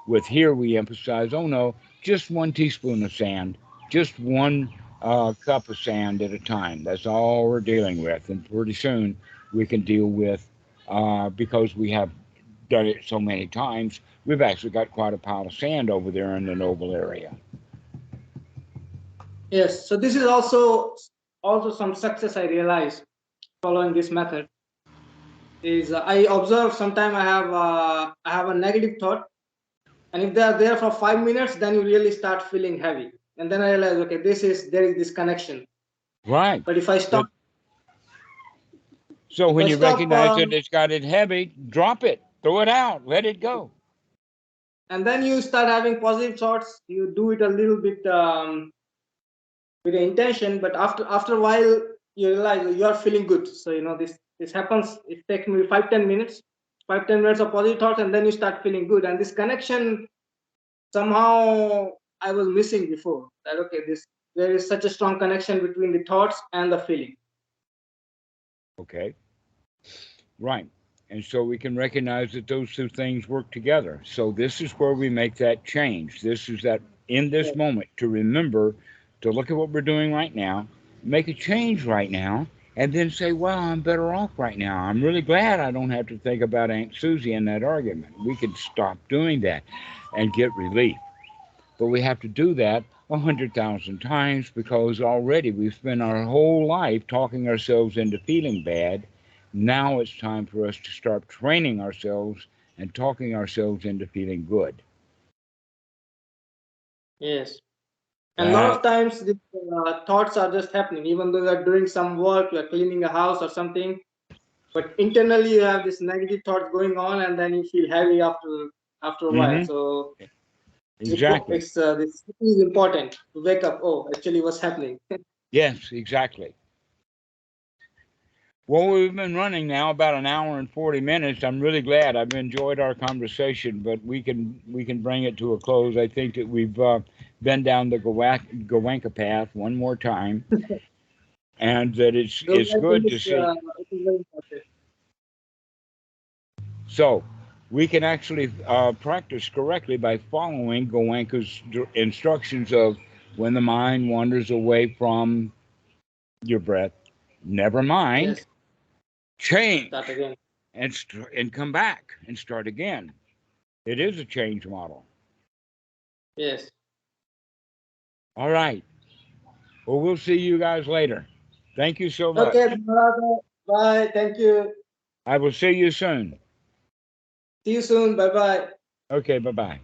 With here, we emphasize, oh no, just 1 teaspoon of sand, just one cup of sand at a time. That's all we're dealing with. And pretty soon we can deal with, because we have done it so many times, we've actually got quite a pile of sand over there in the Noble area. yes. So this is also some success I realized following this method is I observe sometime I have a negative thought, and if they are there for 5 minutes, then you really start feeling heavy, and then I realize, okay, there is this connection. Right. But if I stop, But so if when I you stop, recognize that it's got it heavy, drop it, throw it out, let it go. and then you start having positive thoughts, you do it a little bit with the intention, but after a while you realize you are feeling good. So this happens. It takes me 5-10 minutes, 5-10 minutes of positive thoughts, and then you start feeling good. And this connection somehow I was missing before. That okay, there is such a strong connection between the thoughts and the feeling. Okay. Right. And so we can recognize that those two things work together. So this is where we make that change. This is that in this Yes. moment to remember to look at what we're doing right now, make a change right now, and then say, well, I'm better off right now. I'm really glad I don't have to think about Aunt Susie in that argument. We can stop doing that and get relief. But we have to do that 100,000 times because already we've spent our whole life talking ourselves into feeling bad. Now it's time for us to start training ourselves and talking ourselves into feeling good. Yes. And a lot That of times the thoughts are just happening, even though you are doing some work, you are cleaning a house or something. But internally you have this negative thoughts going on, and then you feel heavy after a while. mm-hmm, So exactly. this is important to wake up. Oh, actually, what's happening? Yes, exactly. Well, we've been running now about an hour and 40 minutes. I'm really glad. I've enjoyed our conversation, but we can bring it to a close. I think that we've been down the Goenka path one more time, and that So it's I think good to see. it is very important. So we can actually practice correctly by following Goenka's instructions of when the mind wanders away from your breath, never mind, Yes, start change again. and come back and start again. It is a change model. Yes. All right. Well, we'll see you guys later. Thank you so Okay, much. Dhammarato, bye. Thank you. I will see you soon. See you soon. Bye bye. Okay, bye bye.